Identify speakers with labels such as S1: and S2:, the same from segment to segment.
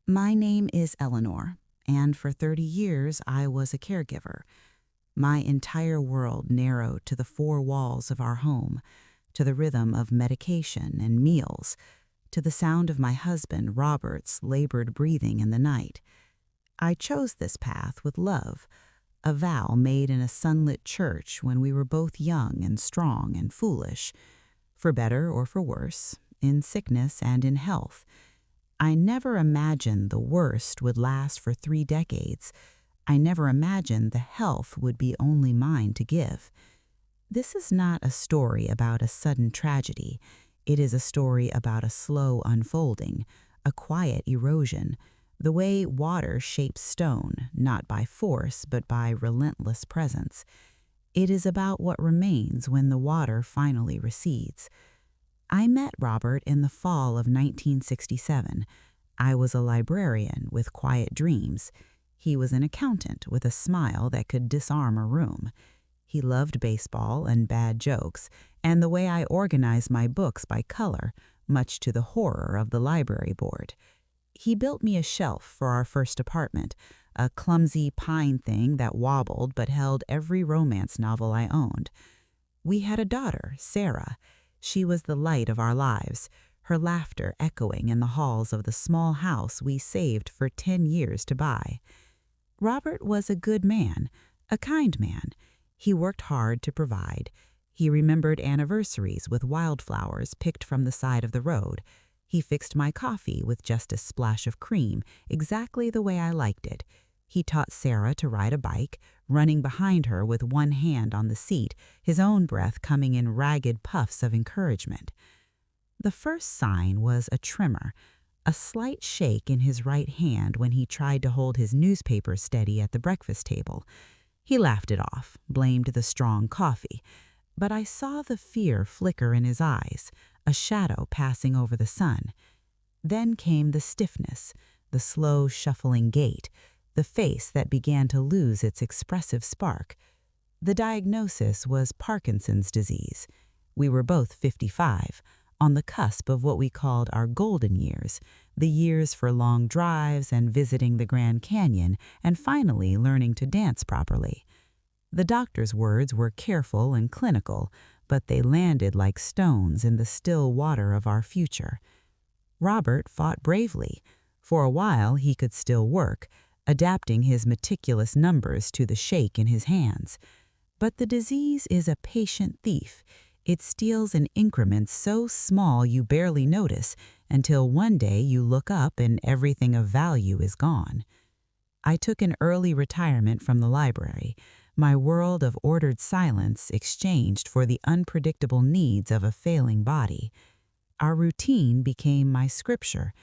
S1: My name is Eleanor, and for 30 years I was a caregiver. My entire world narrowed to the four walls of our home, to the rhythm of medication and meals, to the sound of my husband Robert's labored breathing in the night. I chose this path with love, a vow made in a sunlit church when we were both young and strong and foolish, for better or for worse, in sickness and in health. I never imagined the worst would last for 3 decades. I never imagined the health would be only mine to give. This is not a story about a sudden tragedy. It is a story about a slow unfolding, a quiet erosion, the way water shapes stone, not by force but by relentless presence. It is about what remains when the water finally recedes. I met Robert in the fall of 1967. I was a librarian with quiet dreams. He was an accountant with a smile that could disarm a room. He loved baseball and bad jokes, and the way I organized my books by color, much to the horror of the library board. He built me a shelf for our first apartment, a clumsy pine thing that wobbled but held every romance novel I owned. We had a daughter, Sarah. She was the light of our lives, her laughter echoing in the halls of the small house we saved for 10 years to buy. Robert was a good man, a kind man. He worked hard to provide. He remembered anniversaries with wildflowers picked from the side of the road. He fixed my coffee with just a splash of cream, exactly the way I liked it. He taught Sarah to ride a bike, running behind her with one hand on the seat, his own breath coming in ragged puffs of encouragement. The first sign was a tremor, a slight shake in his right hand when he tried to hold his newspaper steady at the breakfast table. He laughed it off, blamed the strong coffee, but I saw the fear flicker in his eyes, a shadow passing over the sun. Then came the stiffness, the slow shuffling gait, the face that began to lose its expressive spark. The diagnosis was Parkinson's disease. We were both 55, on the cusp of what we called our golden years, the years for long drives and visiting the Grand Canyon and finally learning to dance properly. The doctor's words were careful and clinical, but they landed like stones in the still water of our future. Robert fought bravely. For a while he could still work, adapting his meticulous numbers to the shake in his hands. But the disease is a patient thief. It steals in increments so small you barely notice until one day you look up and everything of value is gone. I took an early retirement from the library, my world of ordered silence exchanged for the unpredictable needs of a failing body. Our routine became my scripture.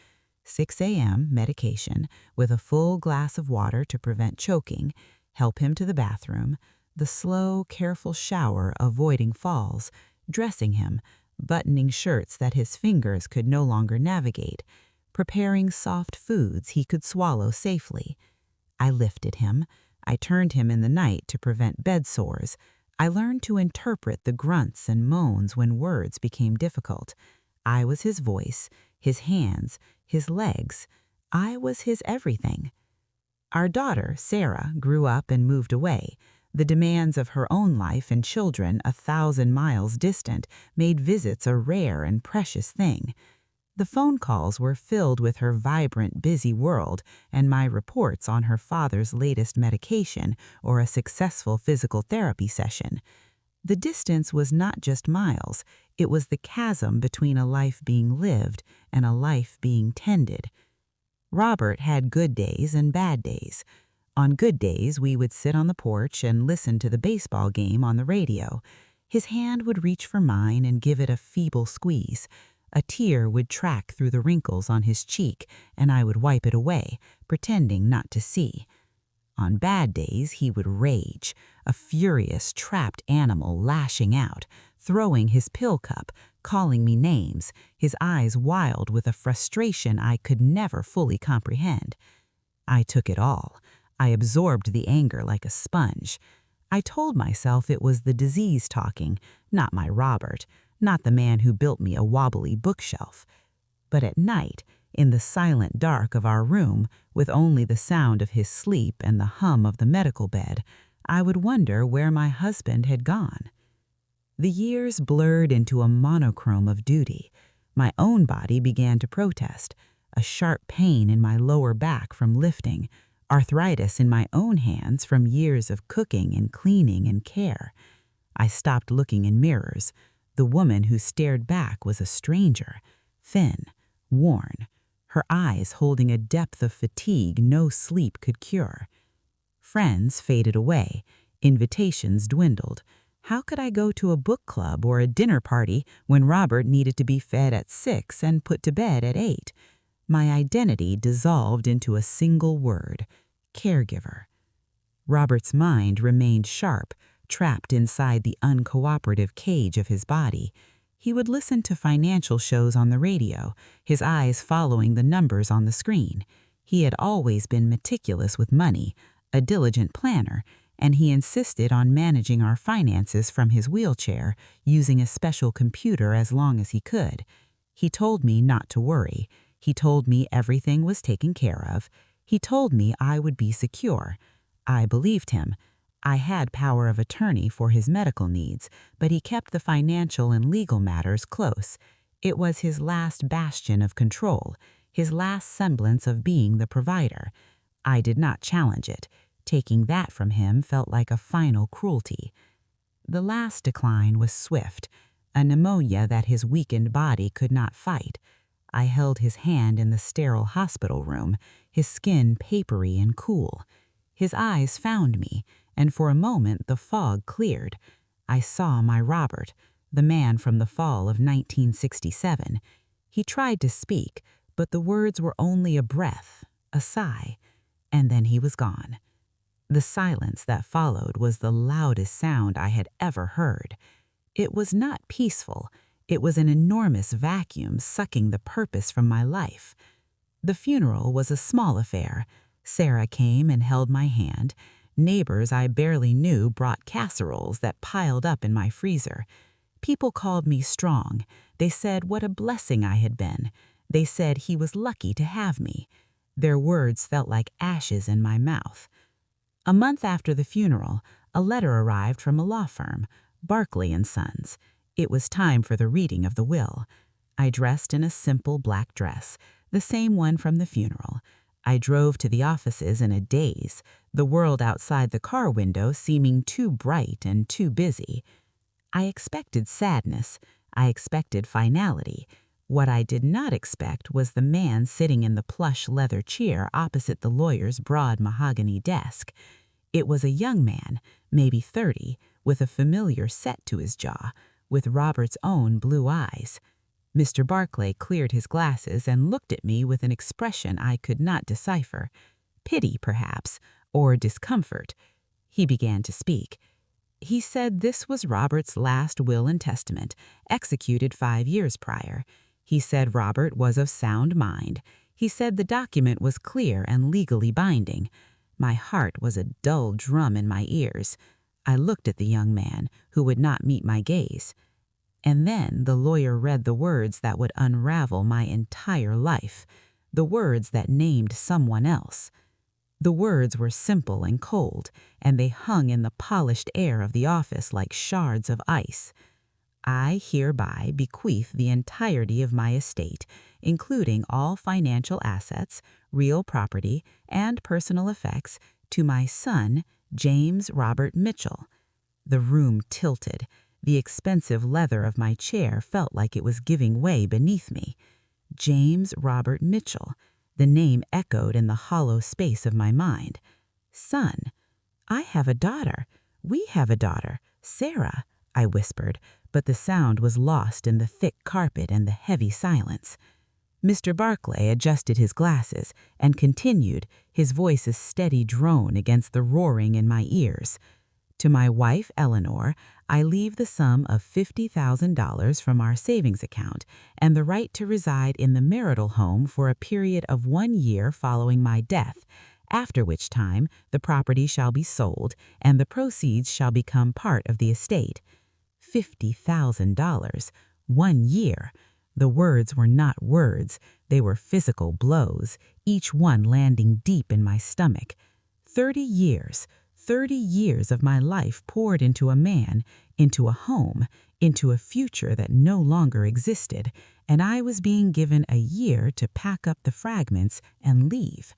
S1: 6 a.m. medication with a full glass of water to prevent choking, help him to the bathroom, the slow, careful shower avoiding falls, dressing him, buttoning shirts that his fingers could no longer navigate, preparing soft foods he could swallow safely. I lifted him. I turned him in the night to prevent bed sores. I learned to interpret the grunts and moans when words became difficult. I was his voice, his hands, his legs. I was his everything. Our daughter, Sarah, grew up and moved away. The demands of her own life and children 1,000 miles distant made visits a rare and precious thing. The phone calls were filled with her vibrant, busy world and my reports on her father's latest medication or a successful physical therapy session. The distance was not just miles, it was the chasm between a life being lived and a life being tended. Robert had good days and bad days. On good days, we would sit on the porch and listen to the baseball game on the radio. His hand would reach for mine and give it a feeble squeeze. A tear would track through the wrinkles on his cheek, and I would wipe it away, pretending not to see. On bad days, he would rage, a furious, trapped animal lashing out, throwing his pill cup, calling me names, his eyes wild with a frustration I could never fully comprehend. I took it all. I absorbed the anger like a sponge. I told myself it was the disease talking, not my Robert, not the man who built me a wobbly bookshelf. But at night, in the silent dark of our room, with only the sound of his sleep and the hum of the medical bed, I would wonder where my husband had gone. The years blurred into a monochrome of duty. My own body began to protest, a sharp pain in my lower back from lifting, arthritis in my own hands from years of cooking and cleaning and care. I stopped looking in mirrors. The woman who stared back was a stranger, thin, worn, her eyes holding a depth of fatigue no sleep could cure. Friends faded away, invitations dwindled. How could I go to a book club or a dinner party when Robert needed to be fed at 6 and put to bed at 8? My identity dissolved into a single word: caregiver. Robert's mind remained sharp, trapped inside the uncooperative cage of his body. He would listen to financial shows on the radio, his eyes following the numbers on the screen. He had always been meticulous with money, a diligent planner, and he insisted on managing our finances from his wheelchair, using a special computer as long as he could. He told me not to worry. He told me everything was taken care of. He told me I would be secure. I believed him. I had power of attorney for his medical needs, but he kept the financial and legal matters close. It was his last bastion of control, his last semblance of being the provider. I did not challenge it. Taking that from him felt like a final cruelty. The last decline was swift, a pneumonia that his weakened body could not fight. I held his hand in the sterile hospital room, his skin papery and cool. His eyes found me, and for a moment the fog cleared. I saw my Robert, the man from the fall of 1967. He tried to speak, but the words were only a breath, a sigh, and then he was gone. The silence that followed was the loudest sound I had ever heard. It was not peaceful. It was an enormous vacuum sucking the purpose from my life. The funeral was a small affair. Sarah came and held my hand. Neighbors I barely knew brought casseroles that piled up in my freezer. People called me strong. They said what a blessing I had been. They said he was lucky to have me. Their words felt like ashes in my mouth. A month after the funeral, a letter arrived from a law firm, Barclay & Sons. It was time for the reading of the will. I dressed in a simple black dress, the same one from the funeral. I drove to the offices in a daze, the world outside the car window seeming too bright and too busy. I expected sadness. I expected finality. What I did not expect was the man sitting in the plush leather chair opposite the lawyer's broad mahogany desk. It was a young man, maybe 30, with a familiar set to his jaw, with Robert's own blue eyes. Mr. Barclay cleared his glasses and looked at me with an expression I could not decipher. Pity, perhaps, or discomfort. He began to speak. He said this was Robert's last will and testament, executed 5 years prior. He said Robert was of sound mind. He said the document was clear and legally binding. My heart was a dull drum in my ears. I looked at the young man, who would not meet my gaze. And then the lawyer read the words that would unravel my entire life, the words that named someone else. The words were simple and cold, and they hung in the polished air of the office like shards of ice. I hereby bequeath the entirety of my estate, including all financial assets, real property, and personal effects, to my son, James Robert Mitchell. The room tilted. The expensive leather of my chair felt like it was giving way beneath me. James Robert Mitchell. The name echoed in the hollow space of my mind. Son. I have a daughter. We have a daughter. Sarah, I whispered, but the sound was lost in the thick carpet and the heavy silence. Mr. Barclay adjusted his glasses and continued, his voice a steady drone against the roaring in my ears. To my wife, Eleanor, I leave the sum of $50,000 from our savings account and the right to reside in the marital home for a period of 1 year following my death, after which time the property shall be sold and the proceeds shall become part of the estate. $50,000. 1 year. The words were not words, they were physical blows, each one landing deep in my stomach. 30 years, 30 years of my life poured into a man, into a home, into a future that no longer existed, and I was being given a year to pack up the fragments and leave.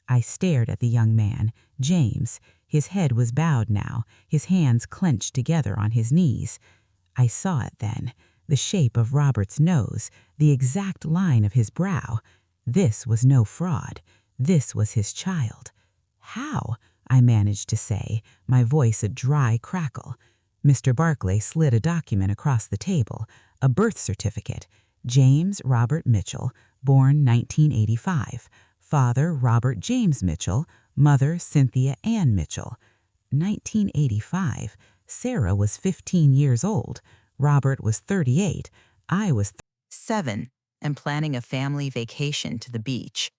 S1: I stared at the young man, James. His head was bowed now, his hands clenched together on his knees. I saw it then, the shape of Robert's nose, the exact line of his brow. This was no fraud. This was his child. "How?" I managed to say, my voice a dry crackle. Mr. Barclay slid a document across the table, a birth certificate. James Robert Mitchell, born 1985. Father Robert James Mitchell, mother Cynthia Ann Mitchell. 1985. Sarah was 15 years old. Robert was 38. I was 7 and planning a family vacation to the beach,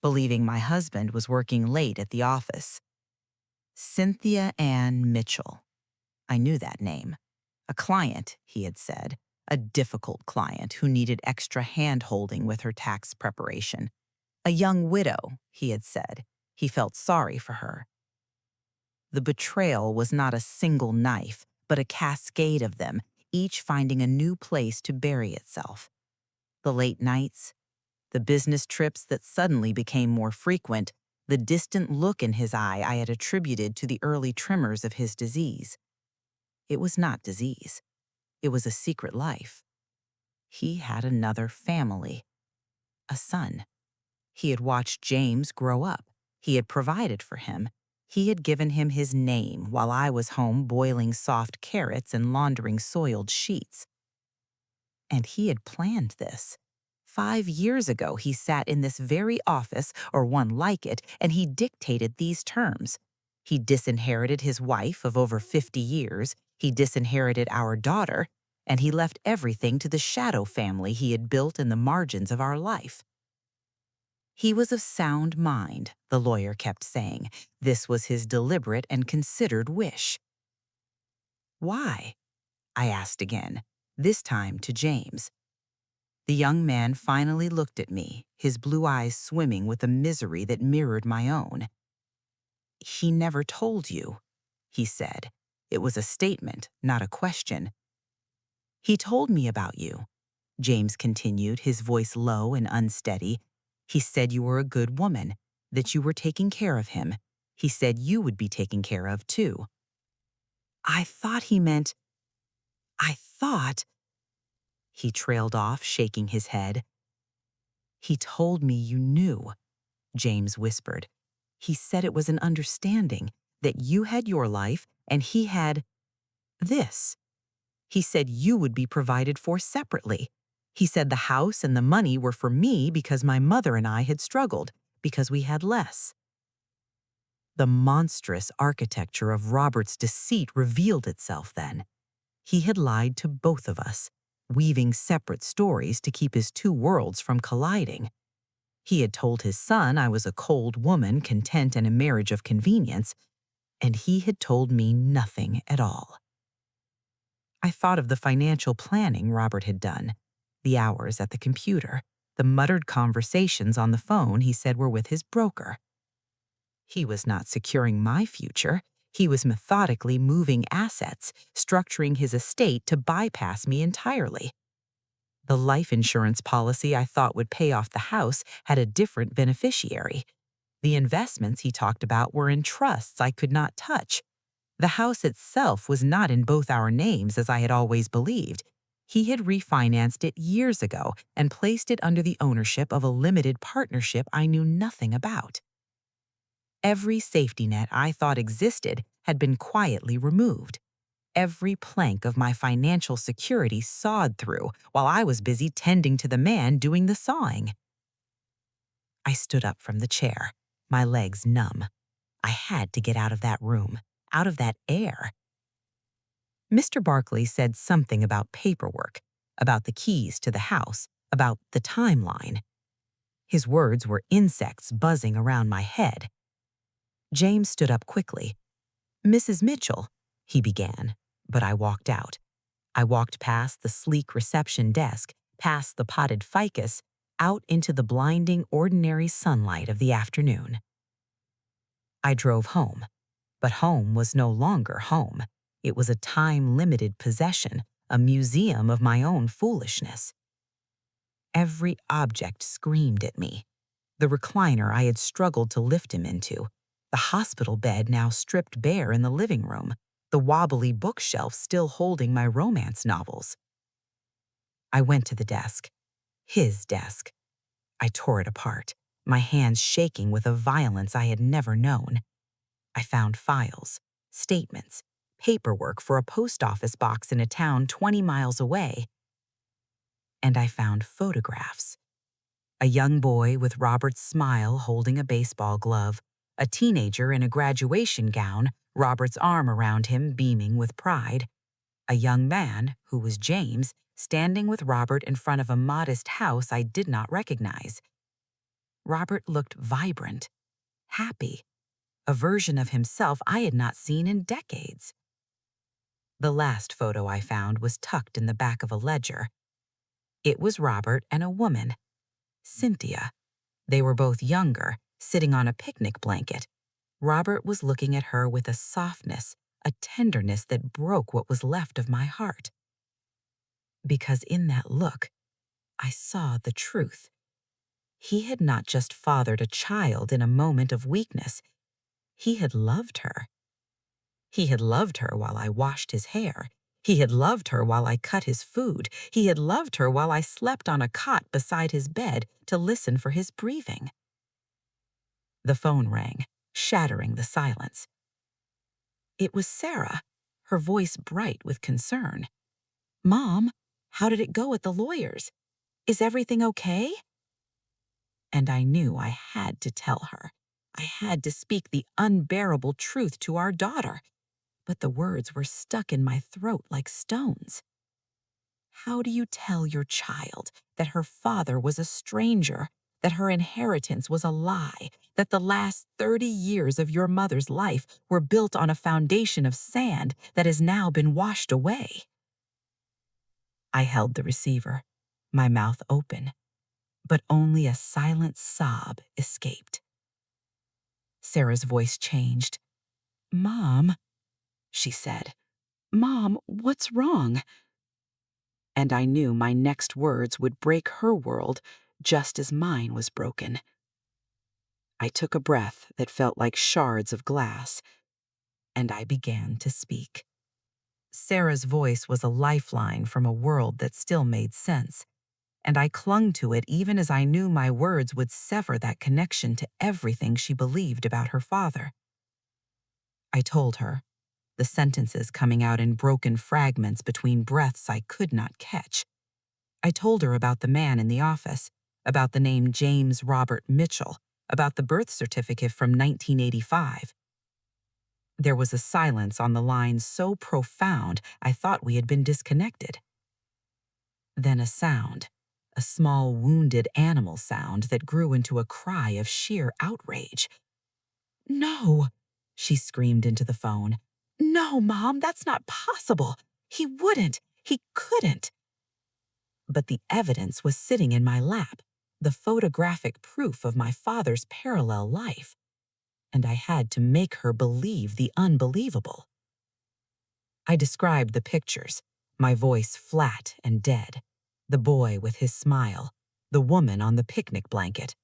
S1: believing my husband was working late at the office. Cynthia Ann Mitchell. I knew that name. A client, he had said, a difficult client who needed extra hand-holding with her tax preparation. A young widow, he had said. He felt sorry for her. The betrayal was not a single knife, but a cascade of them, each finding a new place to bury itself. The late nights, the business trips that suddenly became more frequent, the distant look in his eye I had attributed to the early tremors of his disease. It was not disease. It was a secret life. He had another family, a son. He had watched James grow up. He had provided for him. He had given him his name while I was home boiling soft carrots and laundering soiled sheets. And he had planned this. 5 years ago, he sat in this very office, or one like it, and he dictated these terms. He disinherited his wife of over 50 years, he disinherited our daughter, and he left everything to the shadow family he had built in the margins of our life. He was of sound mind, the lawyer kept saying. This was his deliberate and considered wish. Why? I asked again, this time to James. The young man finally looked at me, his blue eyes swimming with a misery that mirrored my own. "He never told you," he said. It was a statement, not a question. "He told me about you," James continued, his voice low and unsteady. "He said you were a good woman, that you were taking care of him. He said you would be taken care of, too." I thought he meant, he trailed off, shaking his head. "He told me you knew," James whispered. "He said it was an understanding, that you had your life and he had this. He said you would be provided for separately. He said the house and the money were for me because my mother and I had struggled, because we had less." The monstrous architecture of Robert's deceit revealed itself then. He had lied to both of us, weaving separate stories to keep his two worlds from colliding. He had told his son I was a cold woman content in a marriage of convenience, and he had told me nothing at all. I thought of the financial planning Robert had done, the hours at the computer, the muttered conversations on the phone he said were with his broker. He was not securing my future. He was methodically moving assets, structuring his estate to bypass me entirely. The life insurance policy I thought would pay off the house had a different beneficiary. The investments he talked about were in trusts I could not touch. The house itself was not in both our names as I had always believed. He had refinanced it years ago and placed it under the ownership of a limited partnership I knew nothing about. Every safety net I thought existed had been quietly removed. Every plank of my financial security sawed through while I was busy tending to the man doing the sawing. I stood up from the chair, my legs numb. I had to get out of that room, out of that air. Mr. Barclay said something about paperwork, about the keys to the house, about the timeline. His words were insects buzzing around my head. James stood up quickly. "Mrs. Mitchell," he began, but I walked out. I walked past the sleek reception desk, past the potted ficus, out into the blinding, ordinary sunlight of the afternoon. I drove home, but home was no longer home. It was a time-limited possession, a museum of my own foolishness. Every object screamed at me. The recliner I had struggled to lift him into, the hospital bed now stripped bare in the living room, the wobbly bookshelf still holding my romance novels. I went to the desk, his desk. I tore it apart, my hands shaking with a violence I had never known. I found files, statements, paperwork for a post office box in a town 20 miles away. And I found photographs. A young boy with Robert's smile holding a baseball glove, a teenager in a graduation gown, Robert's arm around him beaming with pride, a young man, who was James, standing with Robert in front of a modest house I did not recognize. Robert looked vibrant, happy, a version of himself I had not seen in decades. The last photo I found was tucked in the back of a ledger. It was Robert and a woman, Cynthia. They were both younger, sitting on a picnic blanket. Robert was looking at her with a softness, a tenderness that broke what was left of my heart. Because in that look, I saw the truth. He had not just fathered a child in a moment of weakness. He had loved her. He had loved her while I washed his hair. He had loved her while I cut his food. He had loved her while I slept on a cot beside his bed to listen for his breathing. The phone rang, shattering the silence. It was Sarah, her voice bright with concern. "Mom, how did it go at the lawyer's? Is everything okay?" And I knew I had to tell her. I had to speak the unbearable truth to our daughter. But the words were stuck in my throat like stones. How do you tell your child that her father was a stranger, that her inheritance was a lie, that the last 30 years of your mother's life were built on a foundation of sand that has now been washed away? I held the receiver, my mouth open, but only a silent sob escaped. Sarah's voice changed. "Mom," she said. "Mom, what's wrong?" And I knew my next words would break her world just as mine was broken. I took a breath that felt like shards of glass, and I began to speak. Sarah's voice was a lifeline from a world that still made sense, and I clung to it even as I knew my words would sever that connection to everything she believed about her father. I told her, the sentences coming out in broken fragments between breaths I could not catch. I told her about the man in the office, about the name James Robert Mitchell, about the birth certificate from 1985. There was a silence on the line so profound I thought we had been disconnected. Then a sound, a small wounded animal sound that grew into a cry of sheer outrage. "No!" she screamed into the phone. "No, Mom, that's not possible. He wouldn't. He couldn't." But the evidence was sitting in my lap, the photographic proof of my father's parallel life, and I had to make her believe the unbelievable. I described the pictures, my voice flat and dead, the boy with his smile, the woman on the picnic blanket.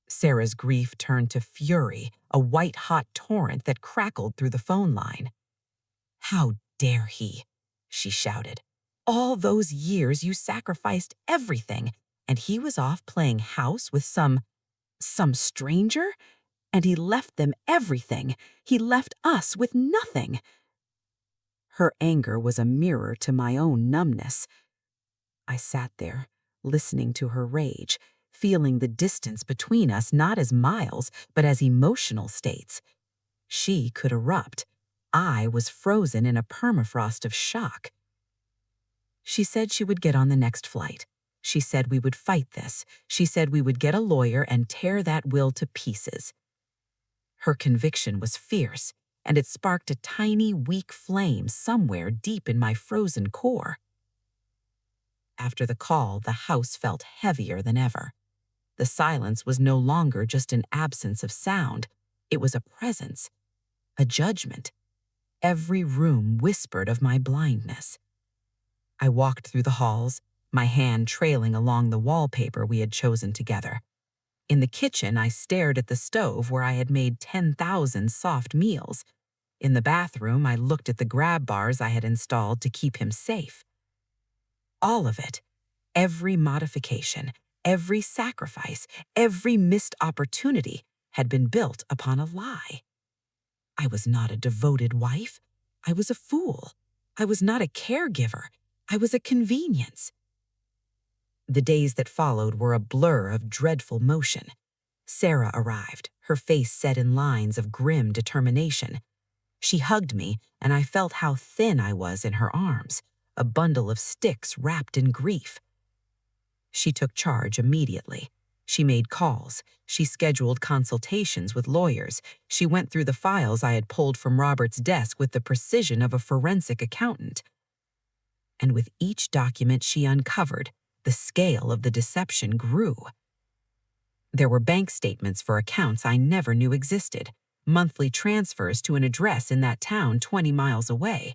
S1: Sarah's grief turned to fury, a white-hot torrent that crackled through the phone line. "How dare he?" she shouted. "All those years you sacrificed everything, and he was off playing house with some stranger? And he left them everything. He left us with nothing." Her anger was a mirror to my own numbness. I sat there, listening to her rage, feeling the distance between us not as miles, but as emotional states. She could erupt. I was frozen in a permafrost of shock. She said she would get on the next flight. She said we would fight this. She said we would get a lawyer and tear that will to pieces. Her conviction was fierce, and it sparked a tiny, weak flame somewhere deep in my frozen core. After the call, the house felt heavier than ever. The silence was no longer just an absence of sound. It was a presence, a judgment. Every room whispered of my blindness. I walked through the halls, my hand trailing along the wallpaper we had chosen together. In the kitchen, I stared at the stove where I had made 10,000 soft meals. In the bathroom, I looked at the grab bars I had installed to keep him safe. All of it, every modification, every sacrifice, every missed opportunity had been built upon a lie. I was not a devoted wife. I was a fool. I was not a caregiver. I was a convenience. The days that followed were a blur of dreadful motion. Sarah arrived, her face set in lines of grim determination. She hugged me, and I felt how thin I was in her arms, a bundle of sticks wrapped in grief. She took charge immediately. She made calls. She scheduled consultations with lawyers. She went through the files I had pulled from Robert's desk with the precision of a forensic accountant. And with each document she uncovered, the scale of the deception grew. There were bank statements for accounts I never knew existed, monthly transfers to an address in that town 20 miles away,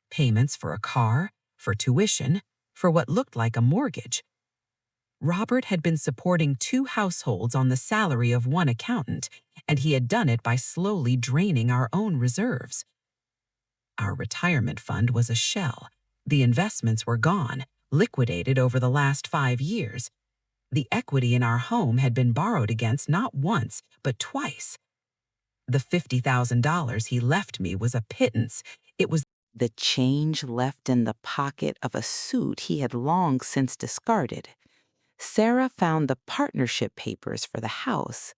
S1: payments for a car, for tuition, for what looked like a mortgage. Robert had been supporting 2 households on the salary of one accountant, and he had done it by slowly draining our own reserves. Our retirement fund was a shell. The investments were gone, liquidated over the last 5 years. The equity in our home had been borrowed against not once, but twice. The $50,000 he left me was a pittance. It was the change left in the pocket of a suit he had long since discarded. Sarah found the partnership papers for the house,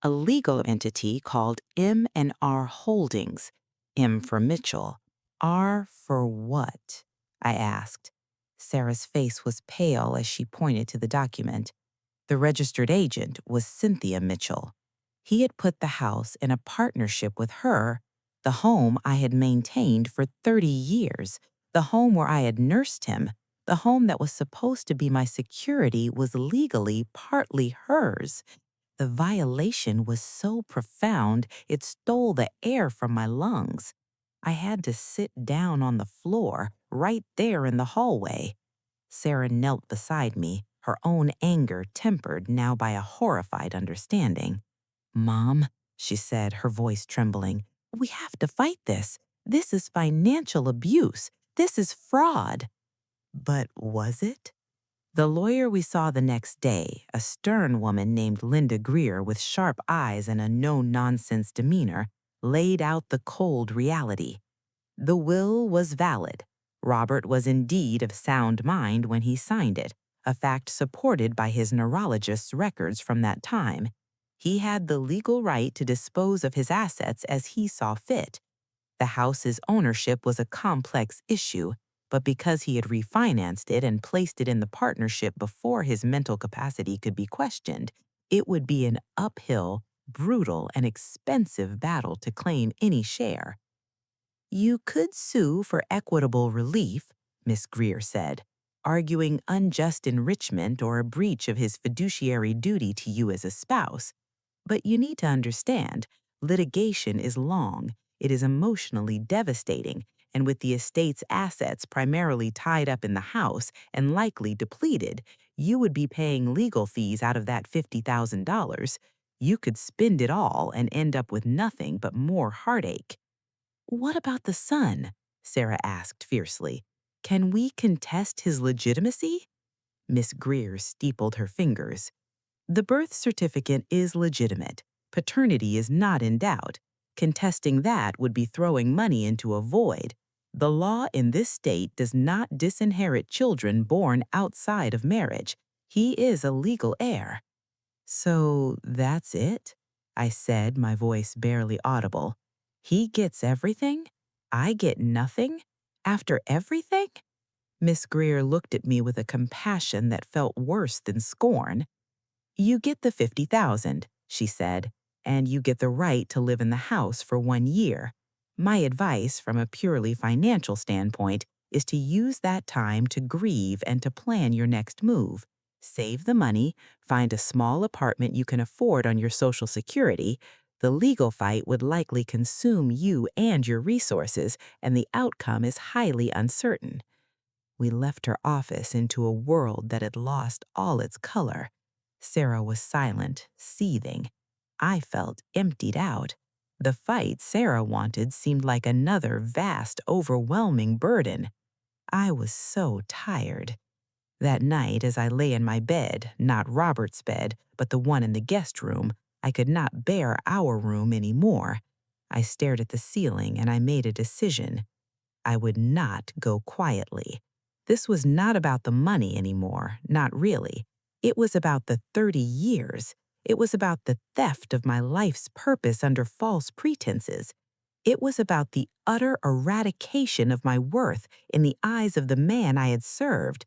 S1: a legal entity called M&R Holdings, M for Mitchell. R for what? I asked. Sarah's face was pale as she pointed to the document. The registered agent was Cynthia Mitchell. He had put the house in a partnership with her, the home I had maintained for 30 years, the home where I had nursed him. The home that was supposed to be my security was legally partly hers. The violation was so profound it stole the air from my lungs. I had to sit down on the floor, right there in the hallway. Sarah knelt beside me, her own anger tempered now by a horrified understanding. "Mom," she said, her voice trembling, "we have to fight this. This is financial abuse. This is fraud." But was it? The lawyer we saw the next day, a stern woman named Linda Greer with sharp eyes and a no-nonsense demeanor, laid out the cold reality. The will was valid. Robert was indeed of sound mind when he signed it, a fact supported by his neurologist's records from that time. He had the legal right to dispose of his assets as he saw fit. The house's ownership was a complex issue, but because he had refinanced it and placed it in the partnership before his mental capacity could be questioned, it would be an uphill, brutal, and expensive battle to claim any share. "You could sue for equitable relief," Miss Greer said, "arguing unjust enrichment or a breach of his fiduciary duty to you as a spouse. But you need to understand, litigation is long, it is emotionally devastating, and with the estate's assets primarily tied up in the house and likely depleted, you would be paying legal fees out of that $50,000. You could spend it all and end up with nothing but more heartache." "What about the son?" Sarah asked fiercely. "Can we contest his legitimacy?" Miss Greer steepled her fingers. "The birth certificate is legitimate. Paternity is not in doubt. Contesting that would be throwing money into a void. The law in this state does not disinherit children born outside of marriage. He is a legal heir." "So that's it?" I said, my voice barely audible. "He gets everything? I get nothing? After everything?" Miss Greer looked at me with a compassion that felt worse than scorn. "You get the 50,000, she said, "and you get the right to live in the house for 1 year. My advice from a purely financial standpoint is to use that time to grieve and to plan your next move. Save the money, find a small apartment you can afford on your Social Security. The legal fight would likely consume you and your resources, and the outcome is highly uncertain. We left her office into a world that had lost all its color. Sarah was silent, seething. I felt emptied out. The fight Sarah wanted seemed like another vast, overwhelming burden. I was so tired. That night, as I lay in my bed, not Robert's bed, but the one in the guest room, I could not bear our room anymore. I stared at the ceiling and I made a decision. I would not go quietly. This was not about the money anymore, not really. It was about the 30 years. It was about the theft of my life's purpose under false pretenses. It was about the utter eradication of my worth in the eyes of the man I had served.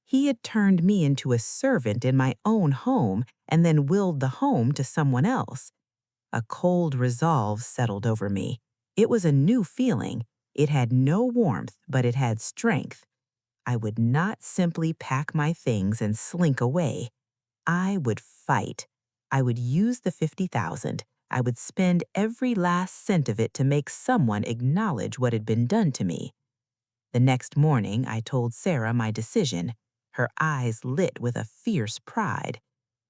S1: He had turned me into a servant in my own home and then willed the home to someone else. A cold resolve settled over me. It was a new feeling. It had no warmth, but it had strength. I would not simply pack my things and slink away. I would fight. I would use the $50,000. I would spend every last cent of it to make someone acknowledge what had been done to me. The next morning, I told Sarah my decision. Her eyes lit with a fierce pride.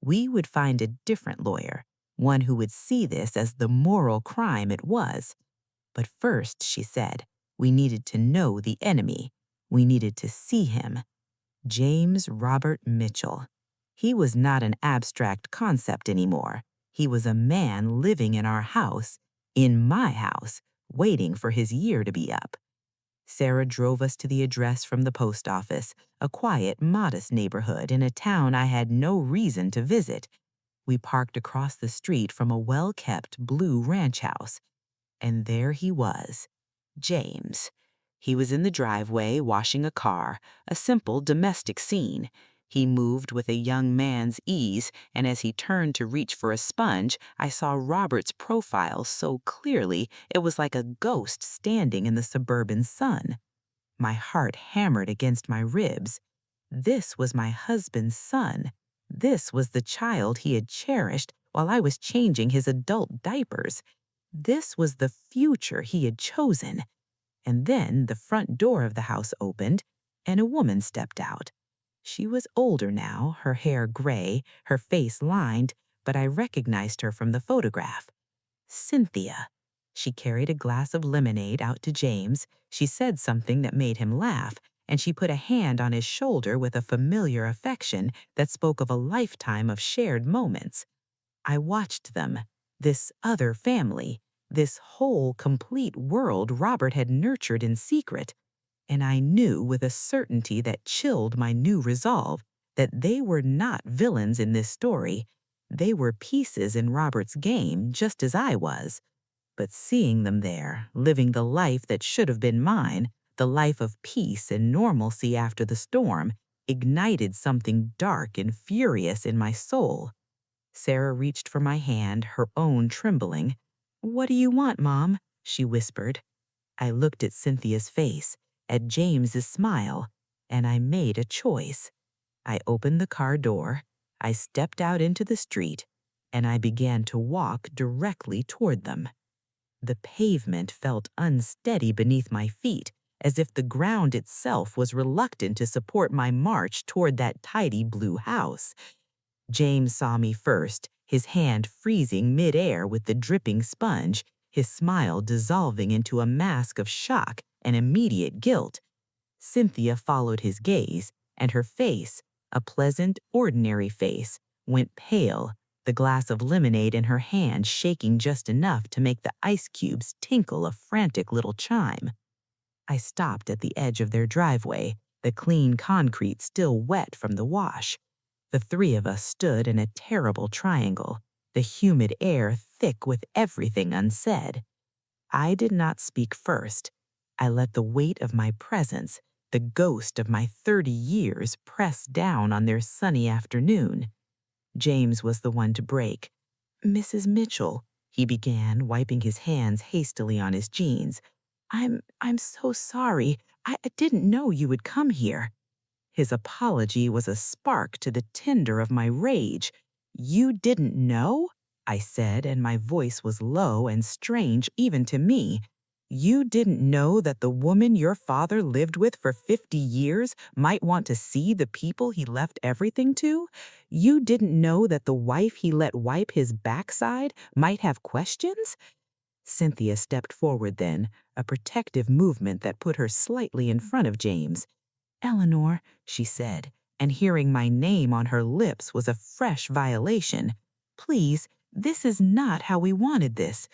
S1: We would find a different lawyer, one who would see this as the moral crime it was. But first, she said, we needed to know the enemy. We needed to see him. James Robert Mitchell. He was not an abstract concept anymore. He was a man living in our house, in my house, waiting for his year to be up. Sarah drove us to the address from the post office, a quiet, modest neighborhood in a town I had no reason to visit. We parked across the street from a well-kept blue ranch house. And there he was, James. He was in the driveway washing a car, a simple domestic scene. He moved with a young man's ease, and as he turned to reach for a sponge, I saw Robert's profile so clearly it was like a ghost standing in the suburban sun. My heart hammered against my ribs. This was my husband's son. This was the child he had cherished while I was changing his adult diapers. This was the future he had chosen. And then the front door of the house opened, and a woman stepped out. She was older now, her hair gray, her face lined, but I recognized her from the photograph. Cynthia. She carried a glass of lemonade out to James. She said something that made him laugh, and she put a hand on his shoulder with a familiar affection that spoke of a lifetime of shared moments. I watched them, this other family, this whole complete world Robert had nurtured in secret, and I knew with a certainty that chilled my new resolve that they were not villains in this story. They were pieces in Robert's game, just as I was. But seeing them there, living the life that should have been mine, the life of peace and normalcy after the storm, ignited something dark and furious in my soul. Sarah reached for my hand, her own trembling. "What do you want, Mom?" she whispered. I looked at Cynthia's face, at James's smile, and I made a choice. I opened the car door, I stepped out into the street, and I began to walk directly toward them. The pavement felt unsteady beneath my feet, as if the ground itself was reluctant to support my march toward that tidy blue house. James saw me first, his hand freezing mid-air with the dripping sponge, his smile dissolving into a mask of shock and immediate guilt. Cynthia followed his gaze, and her face, a pleasant, ordinary face, went pale, the glass of lemonade in her hand shaking just enough to make the ice cubes tinkle a frantic little chime. I stopped at the edge of their driveway, the clean concrete still wet from the wash. The three of us stood in a terrible triangle, the humid air thick with everything unsaid. I did not speak first. I let the weight of my presence, the ghost of my 30 years, press down on their sunny afternoon. James was the one to break. "Mrs. Mitchell," he began, wiping his hands hastily on his jeans, I'm so sorry. I didn't know you would come here." His apology was a spark to the tinder of my rage. "You didn't know?" I said, and my voice was low and strange even to me. "You didn't know that the woman your father lived with for 50 years might want to see the people he left everything to? You didn't know that the wife he let wipe his backside might have questions?" Cynthia stepped forward then, a protective movement that put her slightly in front of James. "Eleanor," she said, and hearing my name on her lips was a fresh violation. "Please, this is not how we wanted this."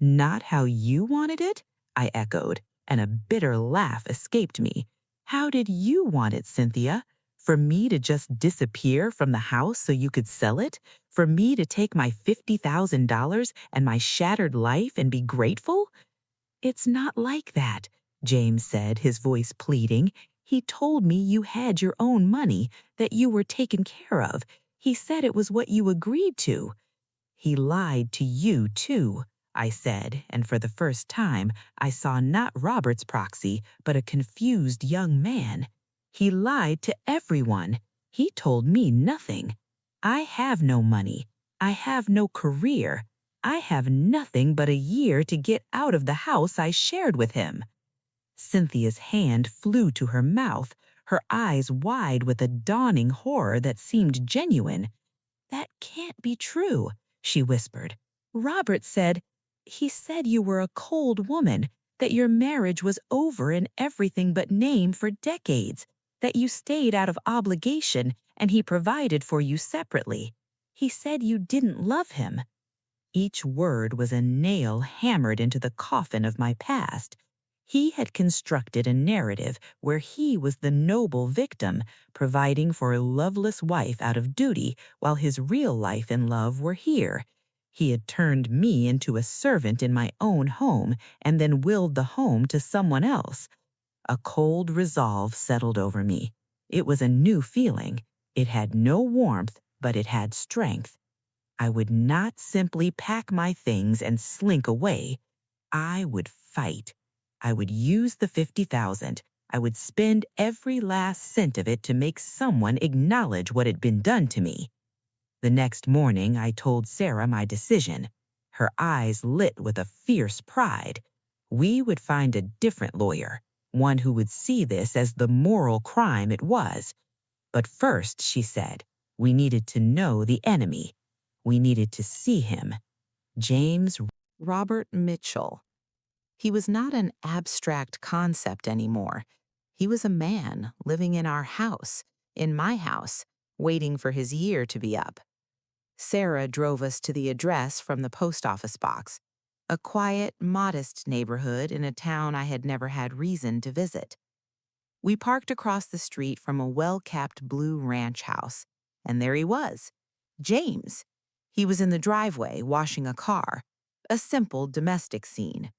S1: "Not how you wanted it?" I echoed, and a bitter laugh escaped me. "How did you want it, Cynthia? For me to just disappear from the house so you could sell it? For me to take my $50,000 and my shattered life and be grateful?" "It's not like that," James said, his voice pleading. "He told me you had your own money, that you were taken care of. He said it was what you agreed to." "He lied to you, too," I said, and for the first time, I saw not Robert's proxy, but a confused young man. "He lied to everyone. He told me nothing. I have no money. I have no career. I have nothing but a year to get out of the house I shared with him." Cynthia's hand flew to her mouth, her eyes wide with a dawning horror that seemed genuine. "That can't be true," she whispered. "Robert said, he said you were a cold woman, that your marriage was over in everything but name for decades, that you stayed out of obligation and he provided for you separately. He said you didn't love him." Each word was a nail hammered into the coffin of my past. He had constructed a narrative where he was the noble victim, providing for a loveless wife out of duty, while his real life and love were here. He had turned me into a servant in my own home and then willed the home to someone else. A cold resolve settled over me. It was a new feeling. It had no warmth, but it had strength. I would not simply pack my things and slink away. I would fight. I would use the 50,000. I would spend every last cent of it to make someone acknowledge what had been done to me. The next morning, I told Sarah my decision. Her eyes lit with a fierce pride. We would find a different lawyer, one who would see this as the moral crime it was. But first, she said, we needed to know the enemy. We needed to see him. James Robert Mitchell. He was not an abstract concept anymore. He was a man living in our house, in my house, waiting for his year to be up. Sarah drove us to the address from the post office box, a quiet, modest neighborhood in a town I had never had reason to visit. We parked across the street from a well-kept blue ranch house, and there he was, James. He was in the driveway washing a car, a simple domestic scene.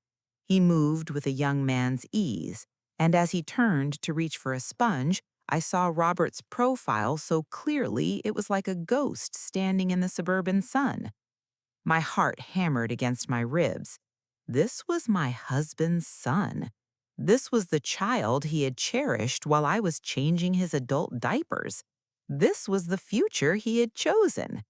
S1: He moved with a young man's ease, and as he turned to reach for a sponge, I saw Robert's profile so clearly it was like a ghost standing in the suburban sun. My heart hammered against my ribs. This was my husband's son. This was the child he had cherished while I was changing his adult diapers. This was the future he had chosen.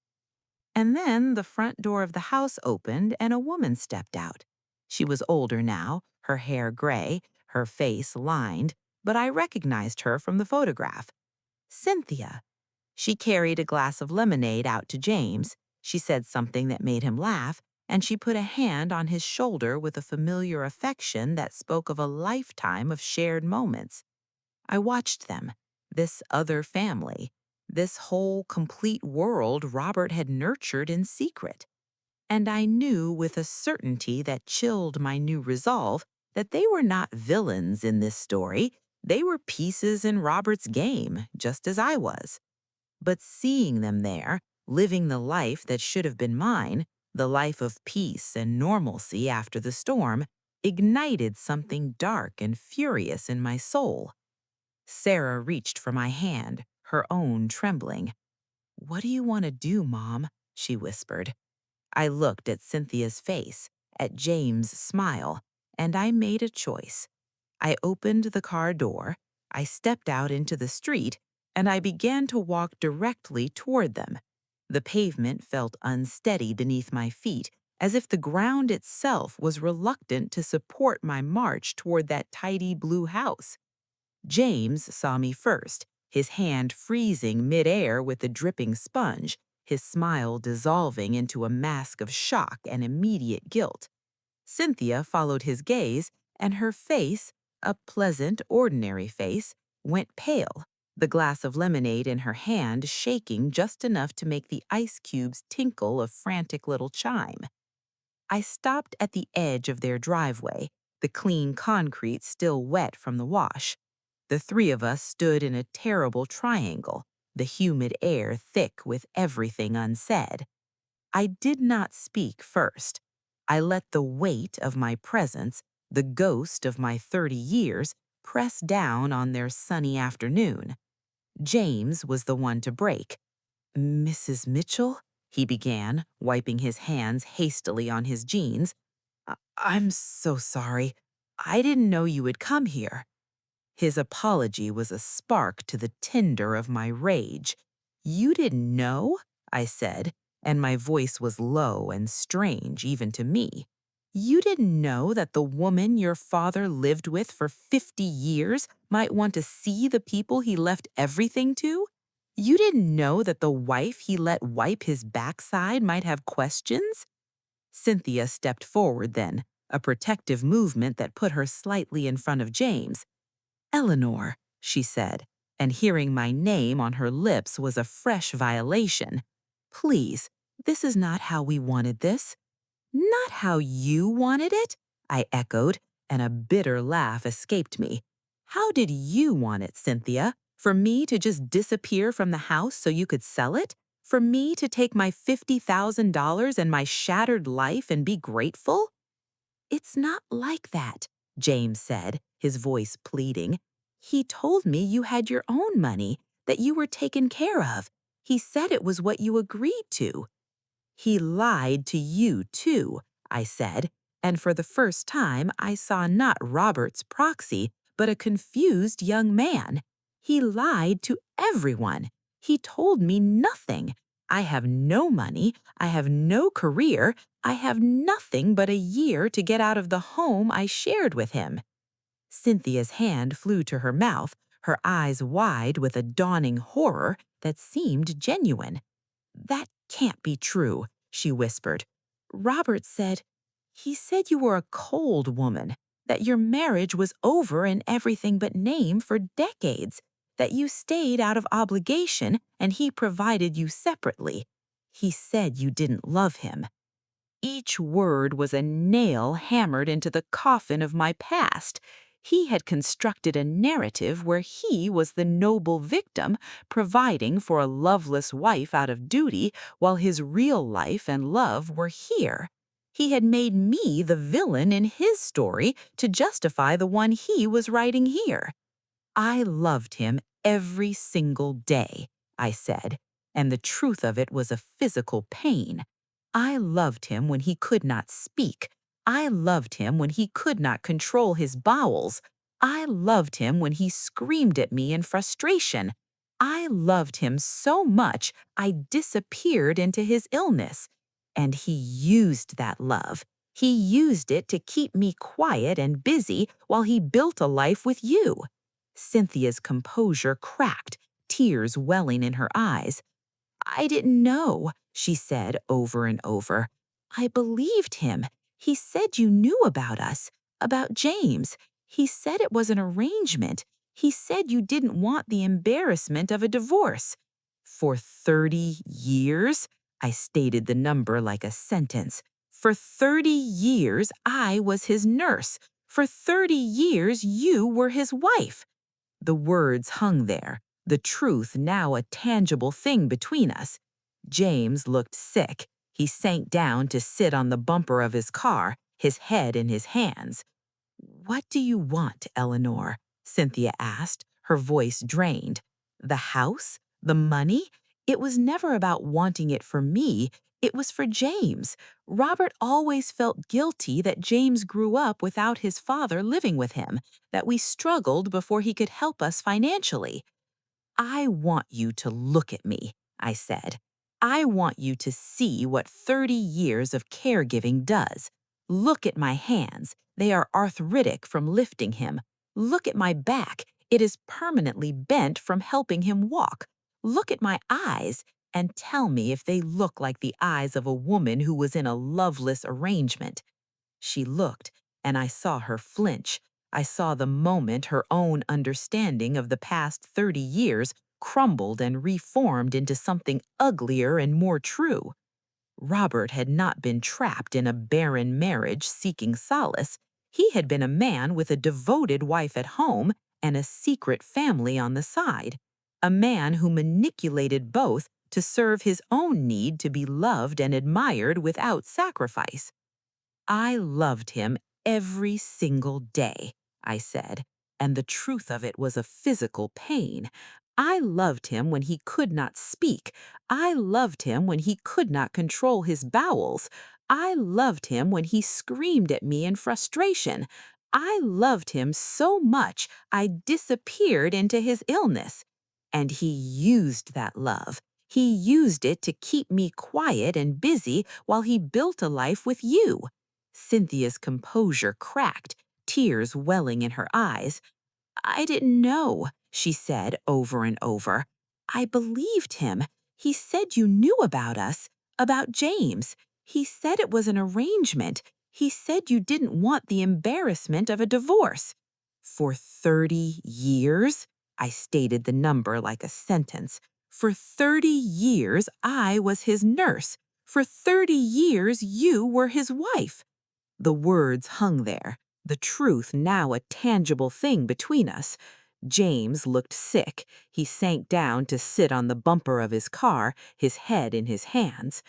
S1: And then the front door of the house opened and a woman stepped out. She was older now, her hair gray, her face lined, but I recognized her from the photograph. Cynthia. She carried a glass of lemonade out to James. She said something that made him laugh, and she put a hand on his shoulder with a familiar affection that spoke of a lifetime of shared moments. I watched them, this other family, this whole complete world Robert had nurtured in secret. And I knew with a certainty that chilled my new resolve that they were not villains in this story. They were pieces in Robert's game, just as I was. But seeing them there, living the life that should have been mine, the life of peace and normalcy after the storm, ignited something dark and furious in my soul. Sarah reached for my hand, her own trembling. "What do you want to do, Mom?" she whispered. I looked at Cynthia's face, at James' smile. and I made a choice. I opened the car door, I stepped out into the street, and I began to walk directly toward them. The pavement felt unsteady beneath my feet, as if the ground itself was reluctant to support my march toward that tidy blue house. James saw me first, his hand freezing midair with the dripping sponge, his smile dissolving into a mask of shock and immediate guilt. Cynthia followed his gaze, and her face, a pleasant, ordinary face, went pale, the glass of lemonade in her hand shaking just enough to make the ice cubes tinkle a frantic little chime. I stopped at the edge of their driveway, the clean concrete still wet from the wash. The three of us stood in a terrible triangle, the humid air thick with everything unsaid. I did not speak first. I let the weight of my presence, the ghost of my 30 years, press down on their sunny afternoon. James was the one to break. "Mrs. Mitchell?" he began, wiping his hands hastily on his jeans. I'm so sorry. I didn't know you had come here." His apology was a spark to the tinder of my rage. "You didn't know?" I said, and my voice was low and strange even to me. "You didn't know that the woman your father lived with for 50 years might want to see the people he left everything to? You didn't know that the wife he let wipe his backside might have questions?" Cynthia stepped forward then, a protective movement that put her slightly in front of James. "Eleanor," she said, and hearing my name on her lips was a fresh violation. "Please, this is not how we wanted this." "Not how you wanted it?" I echoed, and a bitter laugh escaped me. "How did you want it, Cynthia? For me to just disappear from the house so you could sell it? For me to take my $50,000 and my shattered life and be grateful?" "It's not like that," James said, his voice pleading. "He told me you had your own money, that you were taken care of. He said it was what you agreed to." "He lied to you, too," I said, and for the first time I saw not Robert's proxy, but a confused young man. "He lied to everyone. He told me nothing. I have no money, I have no career, I have nothing but a year to get out of the home I shared with him." Cynthia's hand flew to her mouth, her eyes wide with a dawning horror that seemed genuine. "That can't be true," she whispered. He said you were a cold woman, that your marriage was over in everything but name for decades, that you stayed out of obligation and he provided you separately. He said you didn't love him." Each word was a nail hammered into the coffin of my past. He had constructed a narrative where he was the noble victim, providing for a loveless wife out of duty, while his real life and love were here. He had made me the villain in his story to justify the one he was writing here. "I loved him every single day," I said, and the truth of it was a physical pain. I loved him when he could not speak. I loved him when he could not control his bowels. I loved him when he screamed at me in frustration. I loved him so much I disappeared into his illness. And he used that love. He used it to keep me quiet and busy while he built a life with you." Cynthia's composure cracked, tears welling in her eyes. "I didn't know," she said over and over. "I believed him. He said you knew about us, about James. He said it was an arrangement. He said you didn't want the embarrassment of a divorce." "For 30 years?" I stated the number like a sentence. "For 30 years I was his nurse. For 30 years you were his wife." The words hung there, the truth now a tangible thing between us. James looked sick. He sank down to sit on the bumper of his car, his head in his hands. "What do you want, Eleanor?" Cynthia asked, her voice drained. "The house? The money? It was never about wanting it for me. It was for James. Robert always felt guilty that James grew up without his father living with him, that we struggled before he could help us financially. I want you to look at me, I said. I want you to see what 30 years of caregiving does. Look at my hands. They are arthritic from lifting him. Look at my back. It is permanently bent from helping him walk. Look at my eyes and tell me if they look like the eyes of a woman who was in a loveless arrangement. She looked, and I saw her flinch. I saw the moment her own understanding of the past 30 years crumbled and reformed into something uglier and more true. Robert had not been trapped in a barren marriage seeking solace. He had been a man with a devoted wife at home and a secret family on the side. A man who manipulated both to serve his own need to be loved and admired without sacrifice. I loved him every single day, I said, and the truth of it was a physical pain. I loved him when he could not speak. I loved him when he could not control his bowels. I loved him when he screamed at me in frustration. I loved him so much I disappeared into his illness. And he used that love. He used it to keep me quiet and busy while he built a life with you. Cynthia's composure cracked, tears welling in her eyes. I didn't know, she said over and over. I believed him. He said you knew about us, about James. He said it was an arrangement. He said you didn't want the embarrassment of a divorce. For 30 years, I stated the number like a sentence. For 30 years, I was his nurse. For 30 years, you were his wife. The words hung there, the truth now a tangible thing between us. James looked sick. He sank down to sit on the bumper of his car, his head in his hands.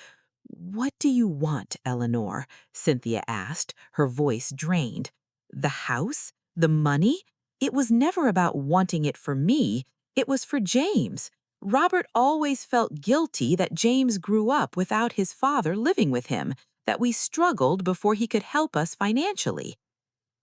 S1: What do you want, Eleanor? Cynthia asked, her voice drained. The house? The money? It was never about wanting it for me. It was for James. Robert always felt guilty that James grew up without his father living with him, that we struggled before he could help us financially.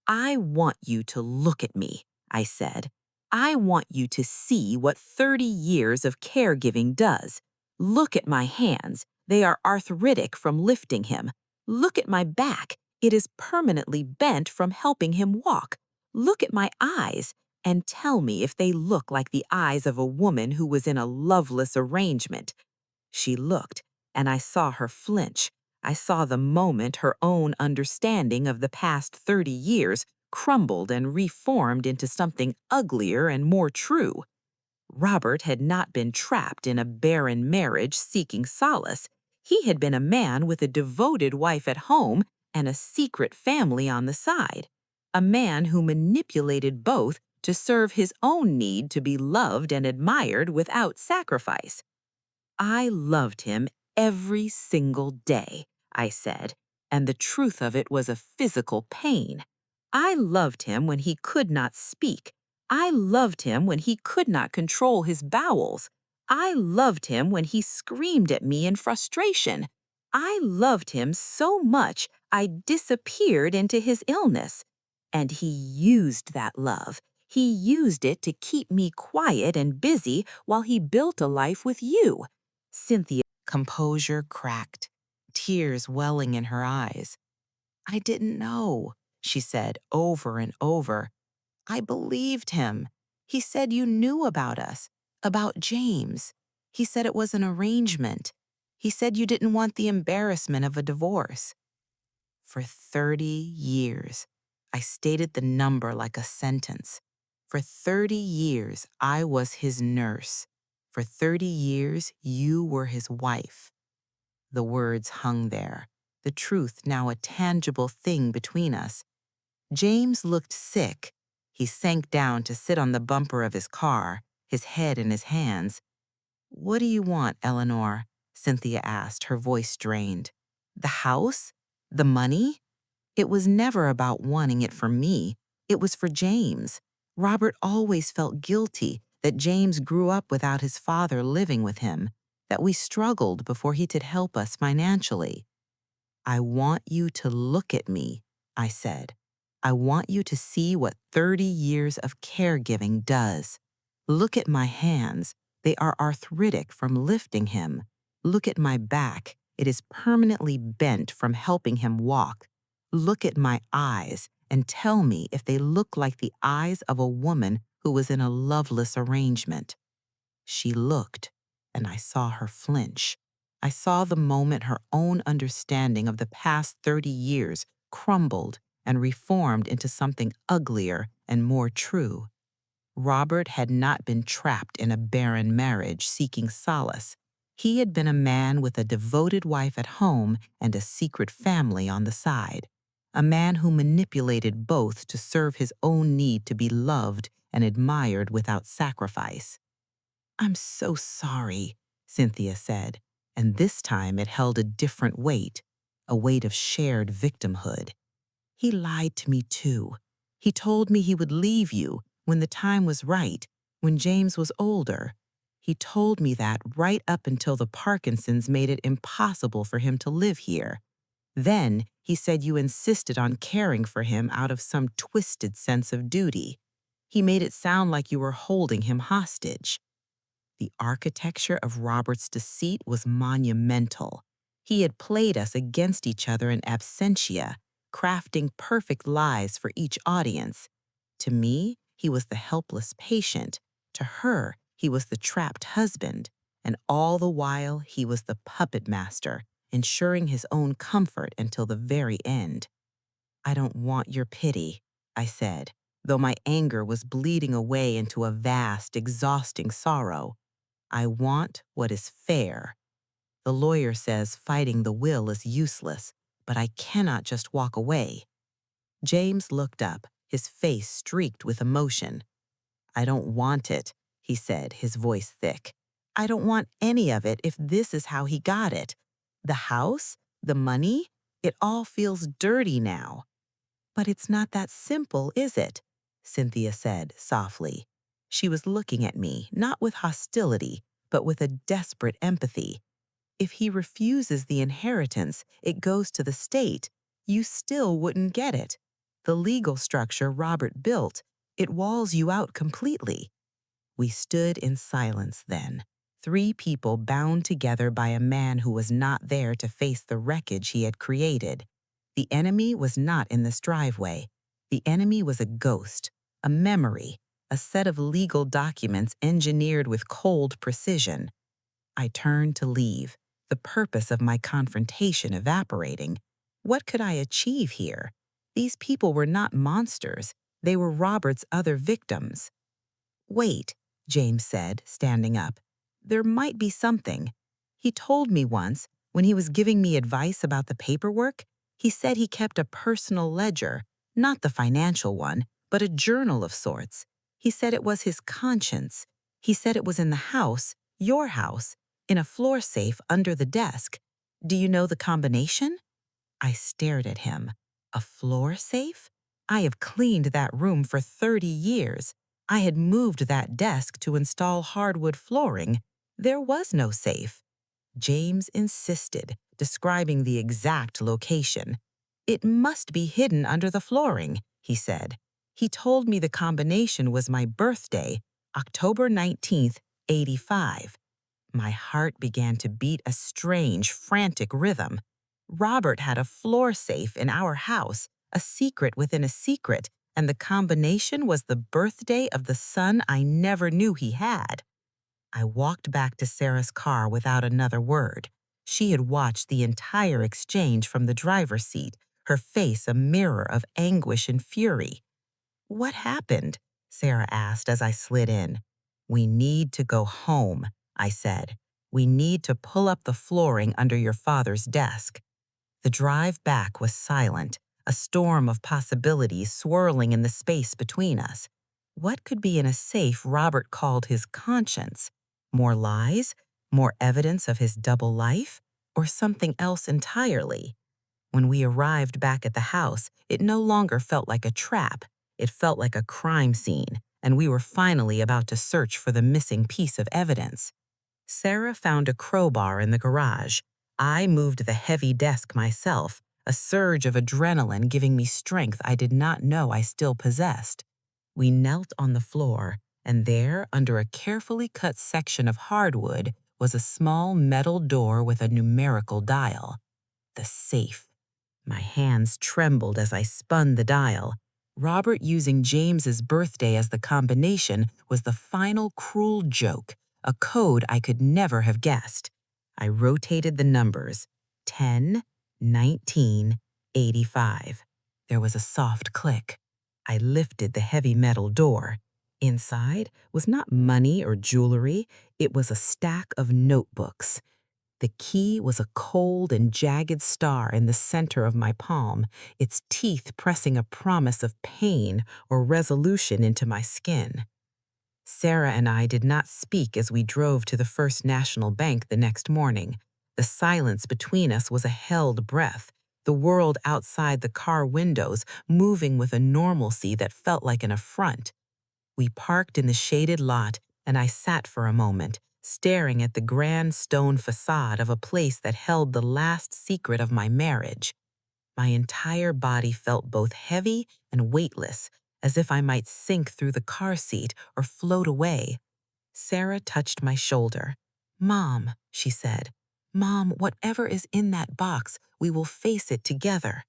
S1: I want you to look at me, I said. I want you to see what 30 years of caregiving does. Look at my hands. They are arthritic from lifting him. Look at my back. It is permanently bent from helping him walk. Look at my eyes and tell me if they look like the eyes of a woman who was in a loveless arrangement. She looked, and I saw her flinch. I saw the moment her own understanding of the past 30 years crumbled and reformed into something uglier and more true. Robert had not been trapped in a barren marriage seeking solace. He had been a man with a devoted wife at home and a secret family on the side. A man who manipulated both to serve his own need to be loved and admired without sacrifice. I loved him every single day, I said, and the truth of it was a physical pain. I loved him when he could not speak. I loved him when he could not control his bowels. I loved him when he screamed at me in frustration. I loved him so much I disappeared into his illness. And he used that love. He used it to keep me quiet and busy while he built a life with you. Cynthia's composure cracked, tears welling in her eyes. I didn't know, she said over and over. I believed him. He said you knew about us, about James. He said it was an arrangement. He said you didn't want the embarrassment of a divorce. For 30 years, I stated the number like a sentence. For 30 years, I was his nurse. For 30 years, you were his wife. The words hung there, the truth now a tangible thing between us. James looked sick. He sank down to sit on the bumper of his car, his head in his hands. What do you want, Eleanor? Cynthia asked, her voice drained. The house? The money? It was never about wanting it for me. It was for James. Robert always felt guilty that James grew up without his father living with him, that we struggled before he could help us financially. I want you to look at me, I said. I want you to see what 30 years of caregiving does. Look at my hands. They are arthritic from lifting him. Look at my back. It is permanently bent from helping him walk. Look at my eyes and tell me if they look like the eyes of a woman who was in a loveless arrangement. She looked, and I saw her flinch. I saw the moment her own understanding of the past 30 years crumbled and reformed into something uglier and more true. Robert had not been trapped in a barren marriage seeking solace. He had been a man with a devoted wife at home and a secret family on the side. A man who manipulated both to serve his own need to be loved and admired without sacrifice. "I'm so sorry," Cynthia said, and this time it held a different weight, a weight of shared victimhood. "He lied to me too. He told me he would leave you when the time was right, when James was older. He told me that right up until the Parkinsons made it impossible for him to live here. Then he said you insisted on caring for him out of some twisted sense of duty. He made it sound like you were holding him hostage." The architecture of Robert's deceit was monumental. He had played us against each other in absentia, crafting perfect lies for each audience. To me, he was the helpless patient. To her, he was the trapped husband. And all the while, he was the puppet master, ensuring his own comfort until the very end. "I don't want your pity," I said, though my anger was bleeding away into a vast, exhausting sorrow. "I want what is fair. The lawyer says fighting the will is useless, but I cannot just walk away." James looked up, his face streaked with emotion. "I don't want it," he said, his voice thick. "I don't want any of it if this is how he got it. The house, the money, it all feels dirty now." "But it's not that simple, is it?" Cynthia said softly. She was looking at me, not with hostility, but with a desperate empathy. "If he refuses the inheritance, it goes to the state. You still wouldn't get it. The legal structure Robert built, it walls you out completely." We stood in silence then, three people bound together by a man who was not there to face the wreckage he had created. The enemy was not in this driveway. The enemy was a ghost, a memory, a set of legal documents engineered with cold precision. I turned to leave, the purpose of my confrontation evaporating. What could I achieve here? These people were not monsters. They were Robert's other victims. "Wait," James said, standing up. "There might be something. He told me once, when he was giving me advice about the paperwork, he said he kept a personal ledger, not the financial one, but a journal of sorts. He said it was his conscience. He said it was in the house, your house, in a floor safe under the desk. Do you know the combination?" I stared at him. A floor safe? I have cleaned that room for 30 years. I had moved that desk to install hardwood flooring. There was no safe. James insisted, describing the exact location. "It must be hidden under the flooring," he said. "He told me the combination was my birthday, October 19th, 85. My heart began to beat a strange, frantic rhythm. Robert had a floor safe in our house, a secret within a secret, and the combination was the birthday of the son I never knew he had. I walked back to Sarah's car without another word. She had watched the entire exchange from the driver's seat, her face a mirror of anguish and fury. "What happened?" Sarah asked as I slid in. "We need to go home," I said. "We need to pull up the flooring under your father's desk." The drive back was silent, a storm of possibilities swirling in the space between us. What could be in a safe Robert called his conscience? More lies? More evidence of his double life? Or something else entirely? When we arrived back at the house, it no longer felt like a trap. It felt like a crime scene, and we were finally about to search for the missing piece of evidence. Sarah found a crowbar in the garage. I moved the heavy desk myself, a surge of adrenaline giving me strength I did not know I still possessed. We knelt on the floor, and there, under a carefully cut section of hardwood, was a small metal door with a numerical dial. The safe. My hands trembled as I spun the dial. Robert using James's birthday as the combination was the final cruel joke, a code I could never have guessed. I rotated the numbers, 10, 19, 85. There was a soft click. I lifted the heavy metal door. Inside was not money or jewelry, it was a stack of notebooks. The key was a cold and jagged star in the center of my palm, its teeth pressing a promise of pain or resolution into my skin. Sarah and I did not speak as we drove to the First National Bank the next morning. The silence between us was a held breath, the world outside the car windows moving with a normalcy that felt like an affront. We parked in the shaded lot, and I sat for a moment, staring at the grand stone facade of a place that held the last secret of my marriage. My entire body felt both heavy and weightless, as if I might sink through the car seat or float away. Sarah touched my shoulder. "Mom," she said, "Mom, whatever is in that box, we will face it together."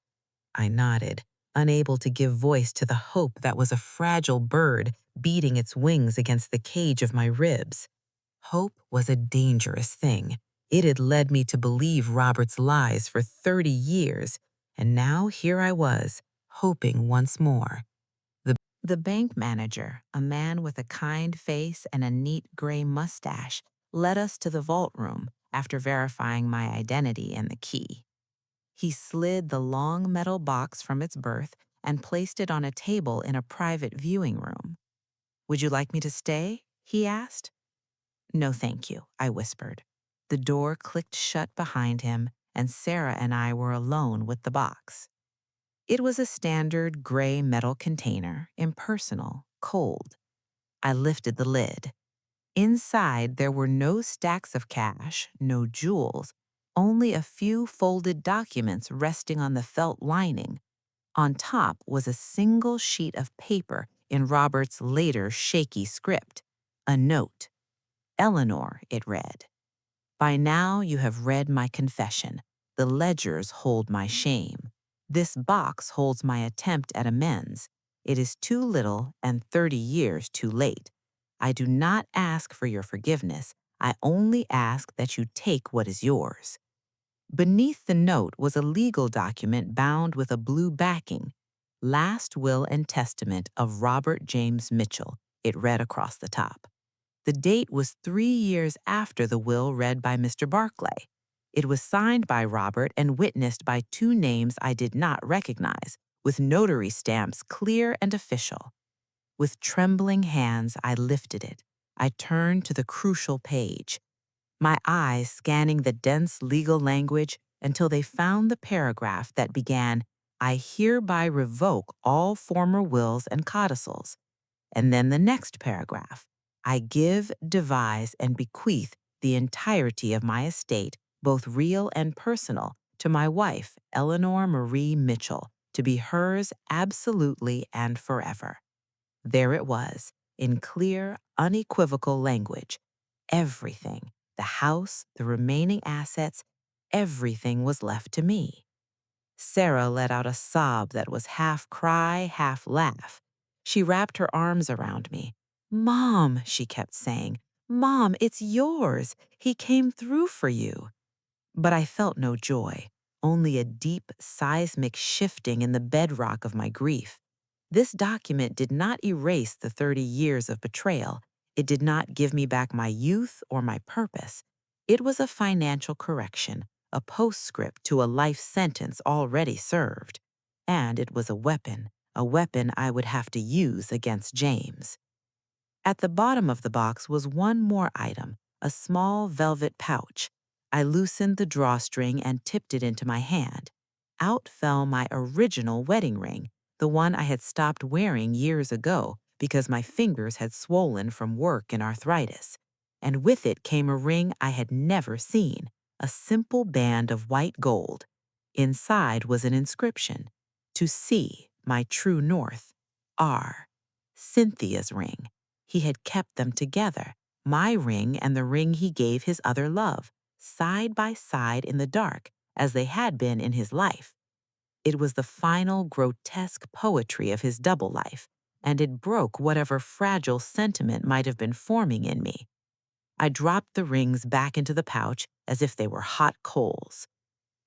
S1: I nodded, unable to give voice to the hope that was a fragile bird beating its wings against the cage of my ribs. Hope was a dangerous thing. It had led me to believe Robert's lies for 30 years, and now here I was, hoping once more. The bank manager, a man with a kind face and a neat gray mustache, led us to the vault room after verifying my identity and the key. He slid the long metal box from its berth and placed it on a table in a private viewing room. "Would you like me to stay?" he asked. "No, thank you," I whispered. The door clicked shut behind him, and Sarah and I were alone with the box. It was a standard gray metal container, impersonal, cold. I lifted the lid. Inside, there were no stacks of cash, no jewels, only a few folded documents resting on the felt lining. On top was a single sheet of paper in Robert's later shaky script. A note. "Eleanor," it read. "By now you have read my confession. The ledgers hold my shame. This box holds my attempt at amends. It is too little and 30 years too late. I do not ask for your forgiveness. I only ask that you take what is yours." Beneath the note was a legal document bound with a blue backing. "Last Will and Testament of Robert James Mitchell," it read across the top. The date was 3 years after the will read by Mr. Barclay. It was signed by Robert and witnessed by two names I did not recognize, with notary stamps clear and official. With trembling hands, I lifted it. I turned to the crucial page, my eyes scanning the dense legal language until they found the paragraph that began, "I hereby revoke all former wills and codicils." And then the next paragraph, "I give, devise, and bequeath the entirety of my estate, both real and personal, to my wife, Eleanor Marie Mitchell, to be hers absolutely and forever." There it was, in clear, unequivocal language. Everything, the house, the remaining assets, everything was left to me. Sarah let out a sob that was half cry, half laugh. She wrapped her arms around me. "Mom," she kept saying, "Mom, it's yours. He came through for you." But I felt no joy, only a deep, seismic shifting in the bedrock of my grief. This document did not erase the 30 years of betrayal. It did not give me back my youth or my purpose. It was a financial correction, a postscript to a life sentence already served. And it was a weapon I would have to use against James. At the bottom of the box was one more item, a small velvet pouch. I loosened the drawstring and tipped it into my hand. Out fell my original wedding ring, the one I had stopped wearing years ago because my fingers had swollen from work and arthritis. and with it came a ring I had never seen, a simple band of white gold. Inside was an inscription, "To see my true north, R." Cynthia's ring. He had kept them together, my ring and the ring he gave his other love, side by side in the dark, as they had been in his life. It was the final grotesque poetry of his double life, and it broke whatever fragile sentiment might have been forming in me. I dropped the rings back into the pouch as if they were hot coals.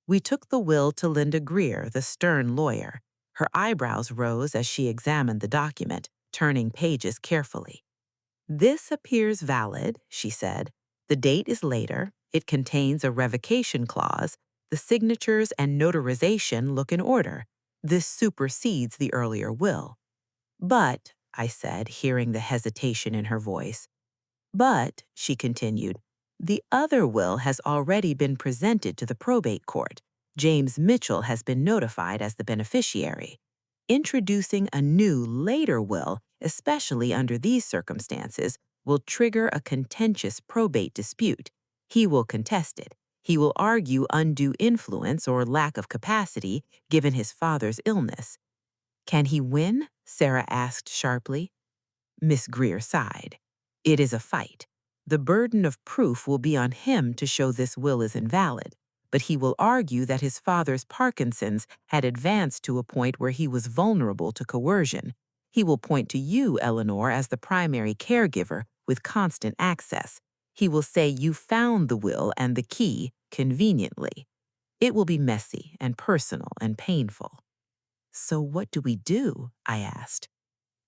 S1: We took the will to Linda Greer, the stern lawyer. Her eyebrows rose as she examined the document, turning pages carefully. "This appears valid," she said. "The date is later. It contains a revocation clause. The signatures and notarization look in order. This supersedes the earlier will." "But," I said, hearing the hesitation in her voice, "but," she continued, "the other will has already been presented to the probate court. James Mitchell has been notified as the beneficiary. Introducing a new, later will, especially under these circumstances, will trigger a contentious probate dispute. He will contest it. He will argue undue influence or lack of capacity given his father's illness." "Can he win?" Sarah asked sharply. Miss Greer sighed. "It is a fight. The burden of proof will be on him to show this will is invalid, but he will argue that his father's Parkinson's had advanced to a point where he was vulnerable to coercion. He will point to you, Eleanor, as the primary caregiver with constant access. He will say you found the will and the key conveniently. It will be messy and personal and painful." "So what do we do?" I asked.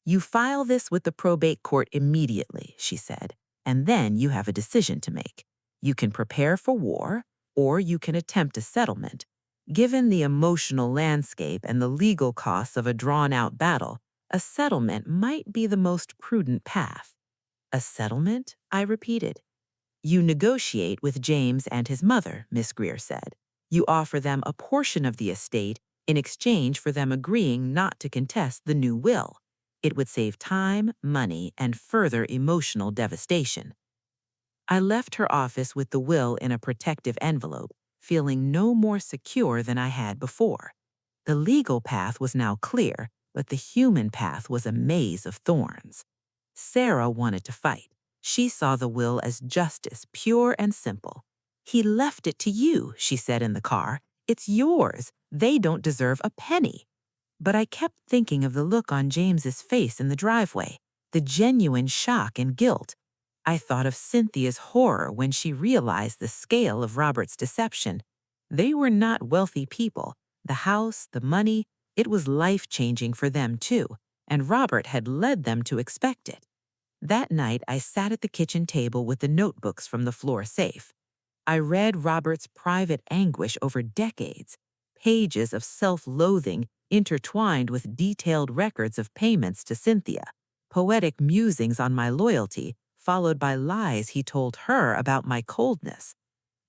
S1: "You file this with the probate court immediately," she said, "and then you have a decision to make. You can prepare for war, or you can attempt a settlement. Given the emotional landscape and the legal costs of a drawn-out battle, a settlement might be the most prudent path." "A settlement?" I repeated. "You negotiate with James and his mother," Miss Greer said. "You offer them a portion of the estate in exchange for them agreeing not to contest the new will. It would save time, money, and further emotional devastation." I left her office with the will in a protective envelope, feeling no more secure than I had before. The legal path was now clear, but the human path was a maze of thorns. Sarah wanted to fight. She saw the will as justice, pure and simple. "He left it to you," she said in the car. "It's yours. They don't deserve a penny." But I kept thinking of the look on James's face in the driveway, the genuine shock and guilt. I thought of Cynthia's horror when she realized the scale of Robert's deception. They were not wealthy people. The house, the money, it was life-changing for them too, and Robert had led them to expect it. That night, I sat at the kitchen table with the notebooks from the floor safe. I read Robert's private anguish over decades, pages of self-loathing intertwined with detailed records of payments to Cynthia, poetic musings on my loyalty, followed by lies he told her about my coldness.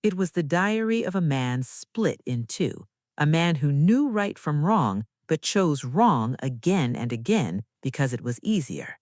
S1: It was the diary of a man split in two, a man who knew right from wrong, but chose wrong again and again because it was easier.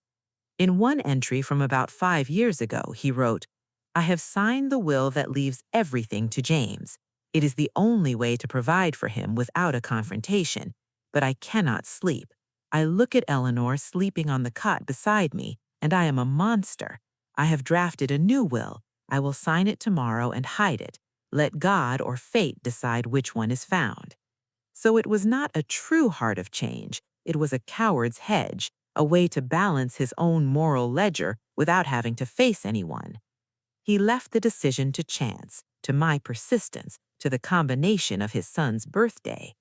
S1: In one entry from about 5 years ago, he wrote, "I have signed the will that leaves everything to James. It is the only way to provide for him without a confrontation, but I cannot sleep. I look at Eleanor sleeping on the cot beside me, and I am a monster. I have drafted a new will. I will sign it tomorrow and hide it. Let God or fate decide which one is found." So it was not a true heart of change. It was a coward's hedge, a way to balance his own moral ledger without having to face anyone. He left the decision to chance, to my persistence, to the combination of his son's birthday.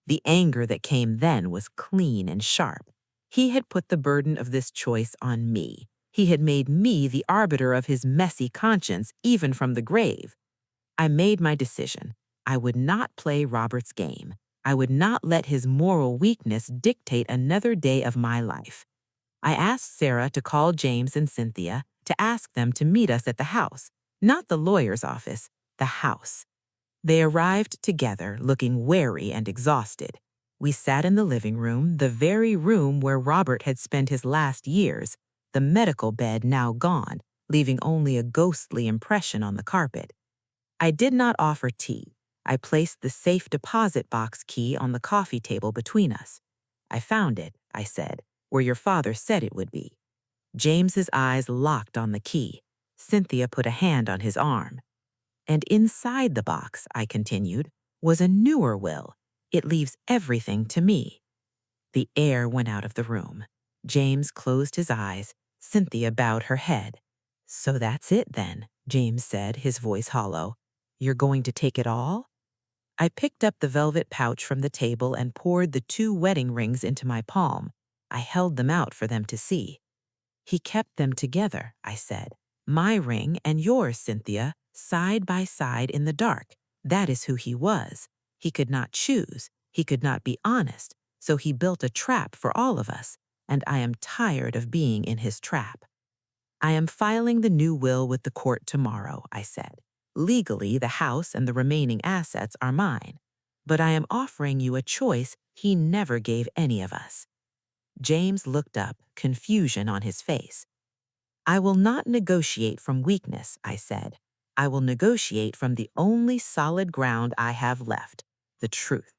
S1: The anger that came then was clean and sharp. He had put the burden of this choice on me. He had made me the arbiter of his messy conscience, even from the grave. I made my decision. I would not play Robert's game. I would not let his moral weakness dictate another day of my life. I asked Sarah to call James and Cynthia to ask them to meet us at the house, not the lawyer's office, the house. They arrived together, looking weary and exhausted. We sat in the living room, the very room where Robert had spent his last years, the medical bed now gone, leaving only a ghostly impression on the carpet. I did not offer tea. I placed the safe deposit box key on the coffee table between us. I found it, I said, where your father said it would be. James's eyes locked on the key. Cynthia put a hand on his arm. And inside the box, I continued, was a newer will. It leaves everything to me. The air went out of the room. James closed his eyes. Cynthia bowed her head. So that's it then, James said, his voice hollow. You're going to take it all? I picked up the velvet pouch from the table and poured the 2 wedding rings into my palm. I held them out for them to see. He kept them together, I said. My ring and yours, Cynthia, side by side in the dark. That is who he was. He could not choose. He could not be honest. So he built a trap for all of us, and I am tired of being in his trap. I am filing the new will with the court tomorrow, I said. Legally, the house and the remaining assets are mine, but I am offering you a choice he never gave any of us. James looked up, confusion on his face. I will not negotiate from weakness, I said. I will negotiate from the only solid ground I have left, the truth.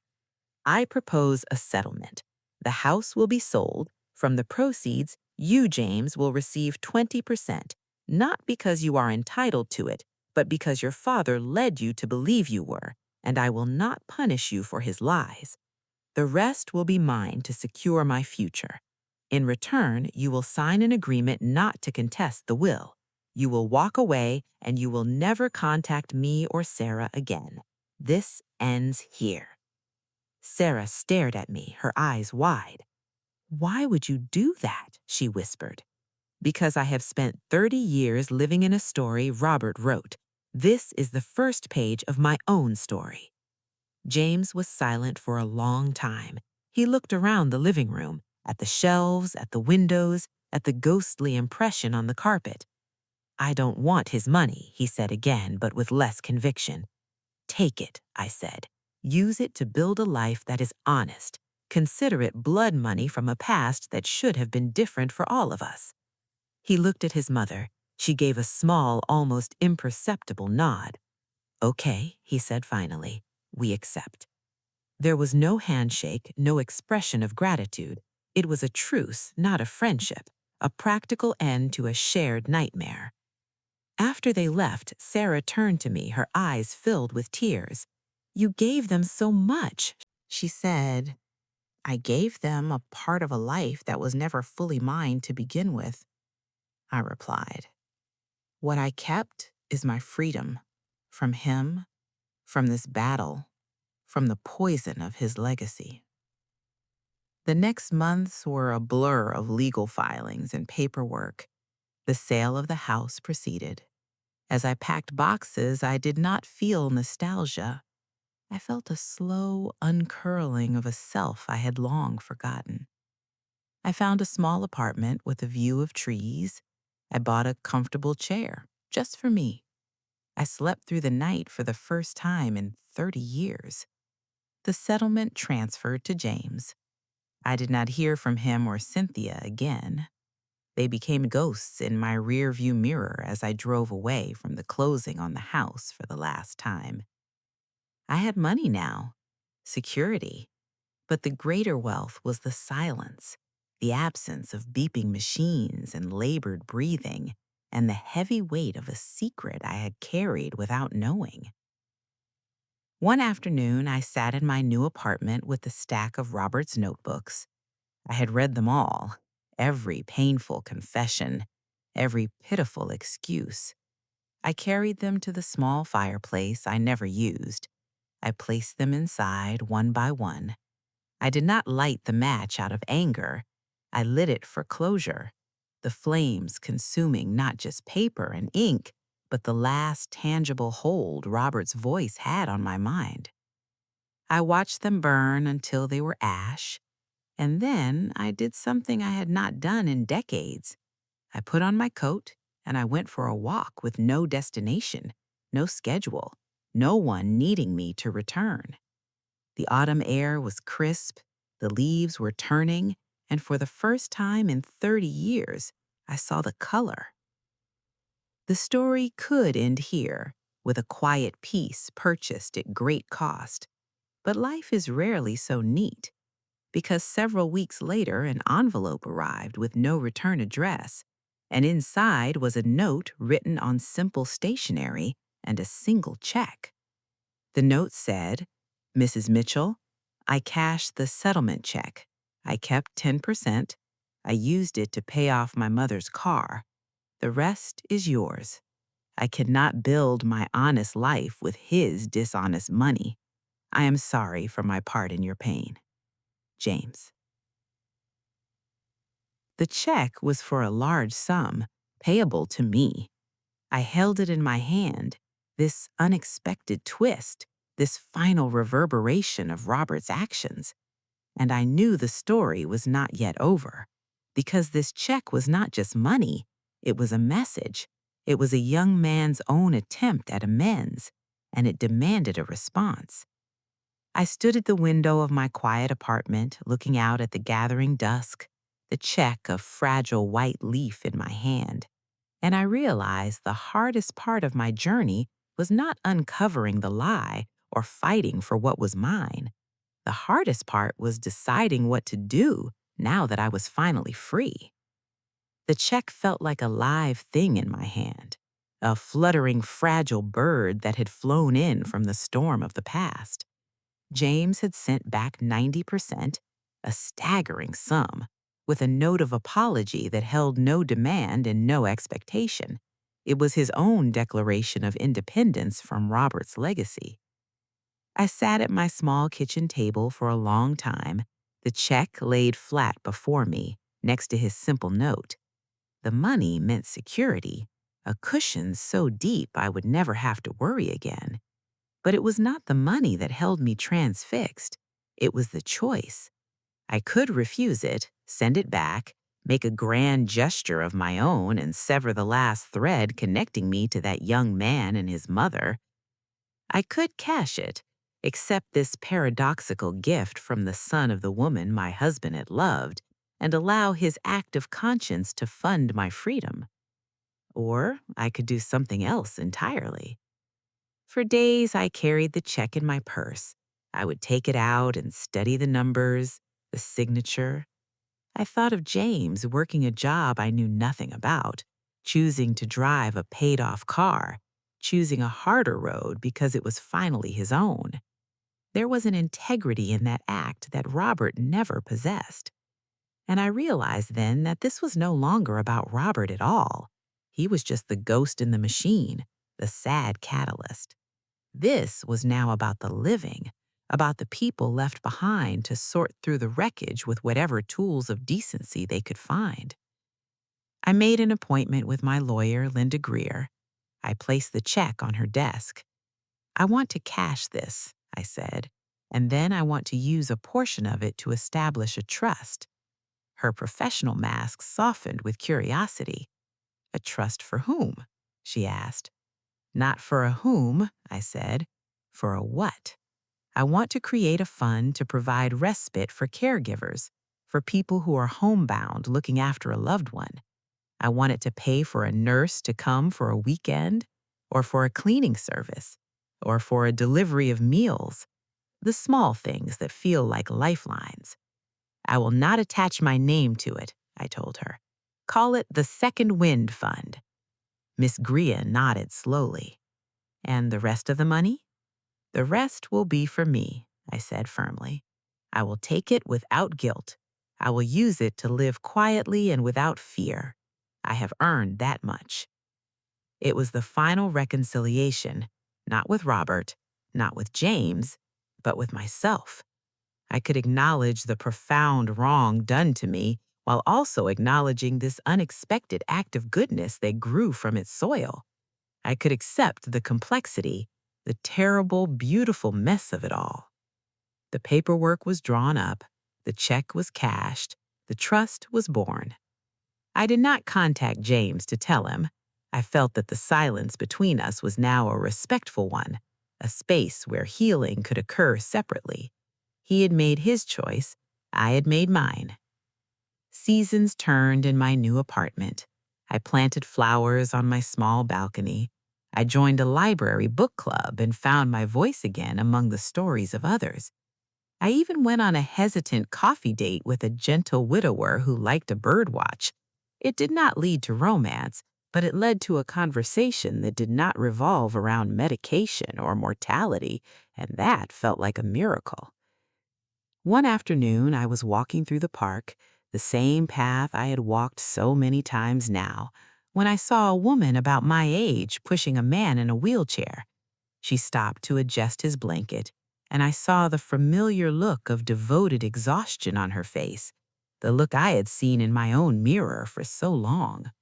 S1: I propose a settlement. The house will be sold. From the proceeds, you, James, will receive 20%, not because you are entitled to it, but because your father led you to believe you were, and I will not punish you for his lies. The rest will be mine to secure my future. In return, you will sign an agreement not to contest the will. You will walk away, and you will never contact me or Sarah again. This ends here. Sarah stared at me, her eyes wide. Why would you do that? She whispered. Because I have spent 30 years living in a story Robert wrote. This is the first page of my own story. James was silent for a long time. He looked around the living room, at the shelves, at the windows, at the ghostly impression on the carpet. I don't want his money, he said again, but with less conviction. Take it, I said. Use it to build a life that is honest. Consider it blood money from a past that should have been different for all of us. He looked at his mother. She gave a small, almost imperceptible nod. Okay, he said finally. We accept. There was no handshake, no expression of gratitude. It was a truce, not a friendship, a practical end to a shared nightmare. After they left, Sarah turned to me, her eyes filled with tears. You gave them so much, she said. I gave them a part of a life that was never fully mine to begin with, I replied. What I kept is my freedom from him, from this battle, from the poison of his legacy. The next months were a blur of legal filings and paperwork. The sale of the house proceeded. As I packed boxes, I did not feel nostalgia. I felt a slow uncurling of a self I had long forgotten. I found a small apartment with a view of trees. I bought a comfortable chair, just for me. I slept through the night for the first time in 30 years. The settlement transferred to James. I did not hear from him or Cynthia again. They became ghosts in my rearview mirror as I drove away from the closing on the house for the last time. I had money now, security, but the greater wealth was the silence, the absence of beeping machines and labored breathing, and the heavy weight of a secret I had carried without knowing. One afternoon, I sat in my new apartment with a stack of Robert's notebooks. I had read them all, every painful confession, every pitiful excuse. I carried them to the small fireplace I never used. I placed them inside one by one. I did not light the match out of anger. I lit it for closure, the flames consuming not just paper and ink, but the last tangible hold Robert's voice had on my mind. I watched them burn until they were ash, and then I did something I had not done in decades. I put on my coat and I went for a walk with no destination, no schedule, no one needing me to return. The autumn air was crisp, the leaves were turning, and for the first time in 30 years, I saw the color. The story could end here, with a quiet piece purchased at great cost. But life is rarely so neat, because several weeks later an envelope arrived with no return address, and inside was a note written on simple stationery and a single check. The note said, "Mrs. Mitchell, I cashed the settlement check. I kept 10%. I used it to pay off my mother's car. The rest is yours. I cannot build my honest life with his dishonest money. I am sorry for my part in your pain. James." The check was for a large sum, payable to me. I held it in my hand, this unexpected twist, this final reverberation of Robert's actions. And I knew the story was not yet over, because this check was not just money, it was a message. It was a young man's own attempt at amends, and it demanded a response. I stood at the window of my quiet apartment, looking out at the gathering dusk, the check of fragile white leaf in my hand, and I realized the hardest part of my journey was not uncovering the lie or fighting for what was mine. The hardest part was deciding what to do now that I was finally free. The check felt like a live thing in my hand, a fluttering, fragile bird that had flown in from the storm of the past. James had sent back 90%, a staggering sum, with a note of apology that held no demand and no expectation. It was his own declaration of independence from Robert's legacy. I sat at my small kitchen table for a long time, the check laid flat before me, next to his simple note. The money meant security, a cushion so deep I would never have to worry again. But it was not the money that held me transfixed. It was the choice. I could refuse it, send it back, make a grand gesture of my own, and sever the last thread connecting me to that young man and his mother. I could cash it, accept this paradoxical gift from the son of the woman my husband had loved, and allow his act of conscience to fund my freedom. Or I could do something else entirely. For days, I carried the check in my purse. I would take it out and study the numbers, the signature. I thought of James working a job I knew nothing about, choosing to drive a paid-off car, choosing a harder road because it was finally his own. There was an integrity in that act that Robert never possessed. And I realized then that this was no longer about Robert at all. He was just the ghost in the machine, the sad catalyst. This was now about the living, about the people left behind to sort through the wreckage with whatever tools of decency they could find. I made an appointment with my lawyer, Linda Greer. I placed the check on her desk. "I want to cash this," I said, "and then I want to use a portion of it to establish a trust." Her professional mask softened with curiosity. "A trust for whom?" she asked. "Not for a whom," I said, "for a what. I want to create a fund to provide respite for caregivers, for people who are homebound looking after a loved one. I want it to pay for a nurse to come for a weekend, or for a cleaning service, or for a delivery of meals, the small things that feel like lifelines. I will not attach my name to it," I told her. "Call it the Second Wind Fund." Miss Greer nodded slowly. "And the rest of the money?" "The rest will be for me," I said firmly. "I will take it without guilt. I will use it to live quietly and without fear. I have earned that much." It was the final reconciliation, not with Robert, not with James, but with myself. I could acknowledge the profound wrong done to me while also acknowledging this unexpected act of goodness that grew from its soil. I could accept the complexity, the terrible, beautiful mess of it all. The paperwork was drawn up, the check was cashed, the trust was born. I did not contact James to tell him. I felt that the silence between us was now a respectful one, a space where healing could occur separately. He had made his choice, I had made mine. Seasons turned in my new apartment. I planted flowers on my small balcony. I joined a library book club and found my voice again among the stories of others. I even went on a hesitant coffee date with a gentle widower who liked to birdwatch. It did not lead to romance, but it led to a conversation that did not revolve around medication or mortality, and that felt like a miracle. One afternoon, I was walking through the park, the same path I had walked so many times now, when I saw a woman about my age pushing a man in a wheelchair. She stopped to adjust his blanket, and I saw the familiar look of devoted exhaustion on her face, the look I had seen in my own mirror for so long.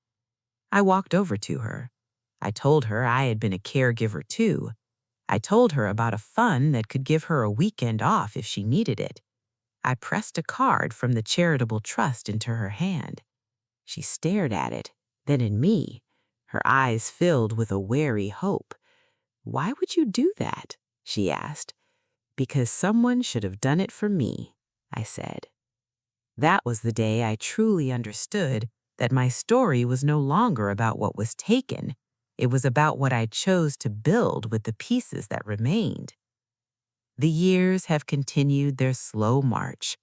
S1: I walked over to her. I told her I had been a caregiver too. I told her about a fund that could give her a weekend off if she needed it. I pressed a card from the charitable trust into her hand. She stared at it, then at me, her eyes filled with a wary hope. "Why would you do that?" she asked. "Because someone should have done it for me," I said. That was the day I truly understood that my story was no longer about what was taken. It was about what I chose to build with the pieces that remained. The years have continued their slow march.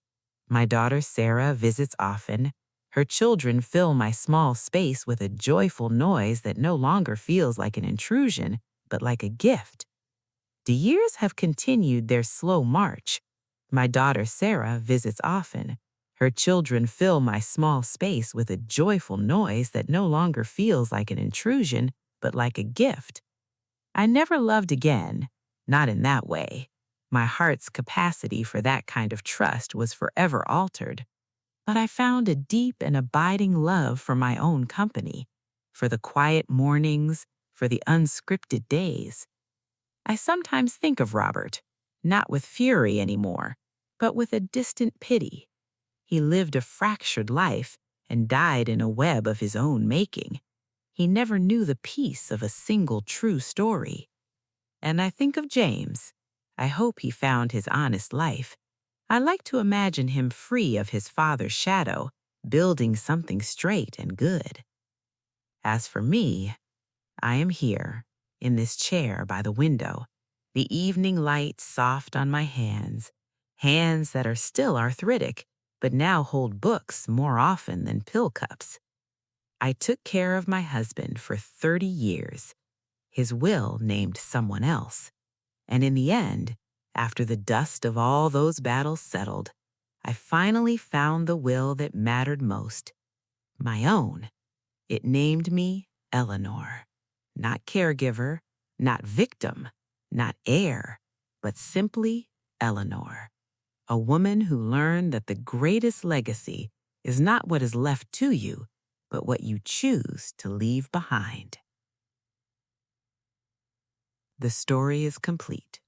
S1: My daughter Sarah visits often. Her children fill my small space with a joyful noise that no longer feels like an intrusion, but like a gift. The years have continued their slow march. My daughter Sarah visits often. Her children fill my small space with a joyful noise that no longer feels like an intrusion, but like a gift. I never loved again, not in that way. My heart's capacity for that kind of trust was forever altered. But I found a deep and abiding love for my own company, for the quiet mornings, for the unscripted days. I sometimes think of Robert, not with fury anymore, but with a distant pity. He lived a fractured life and died in a web of his own making. He never knew the peace of a single true story. And I think of James. I hope he found his honest life. I like to imagine him free of his father's shadow, building something straight and good. As for me, I am here, in this chair by the window, the evening light soft on my hands, hands that are still arthritic, but now hold books more often than pill cups. I took care of my husband for 30 years. His will named someone else. And in the end, after the dust of all those battles settled, I finally found the will that mattered most, my own. It named me Eleanor. Not caregiver, not victim, not heir, but simply Eleanor. A woman who learned that the greatest legacy is not what is left to you, but what you choose to leave behind. The story is complete.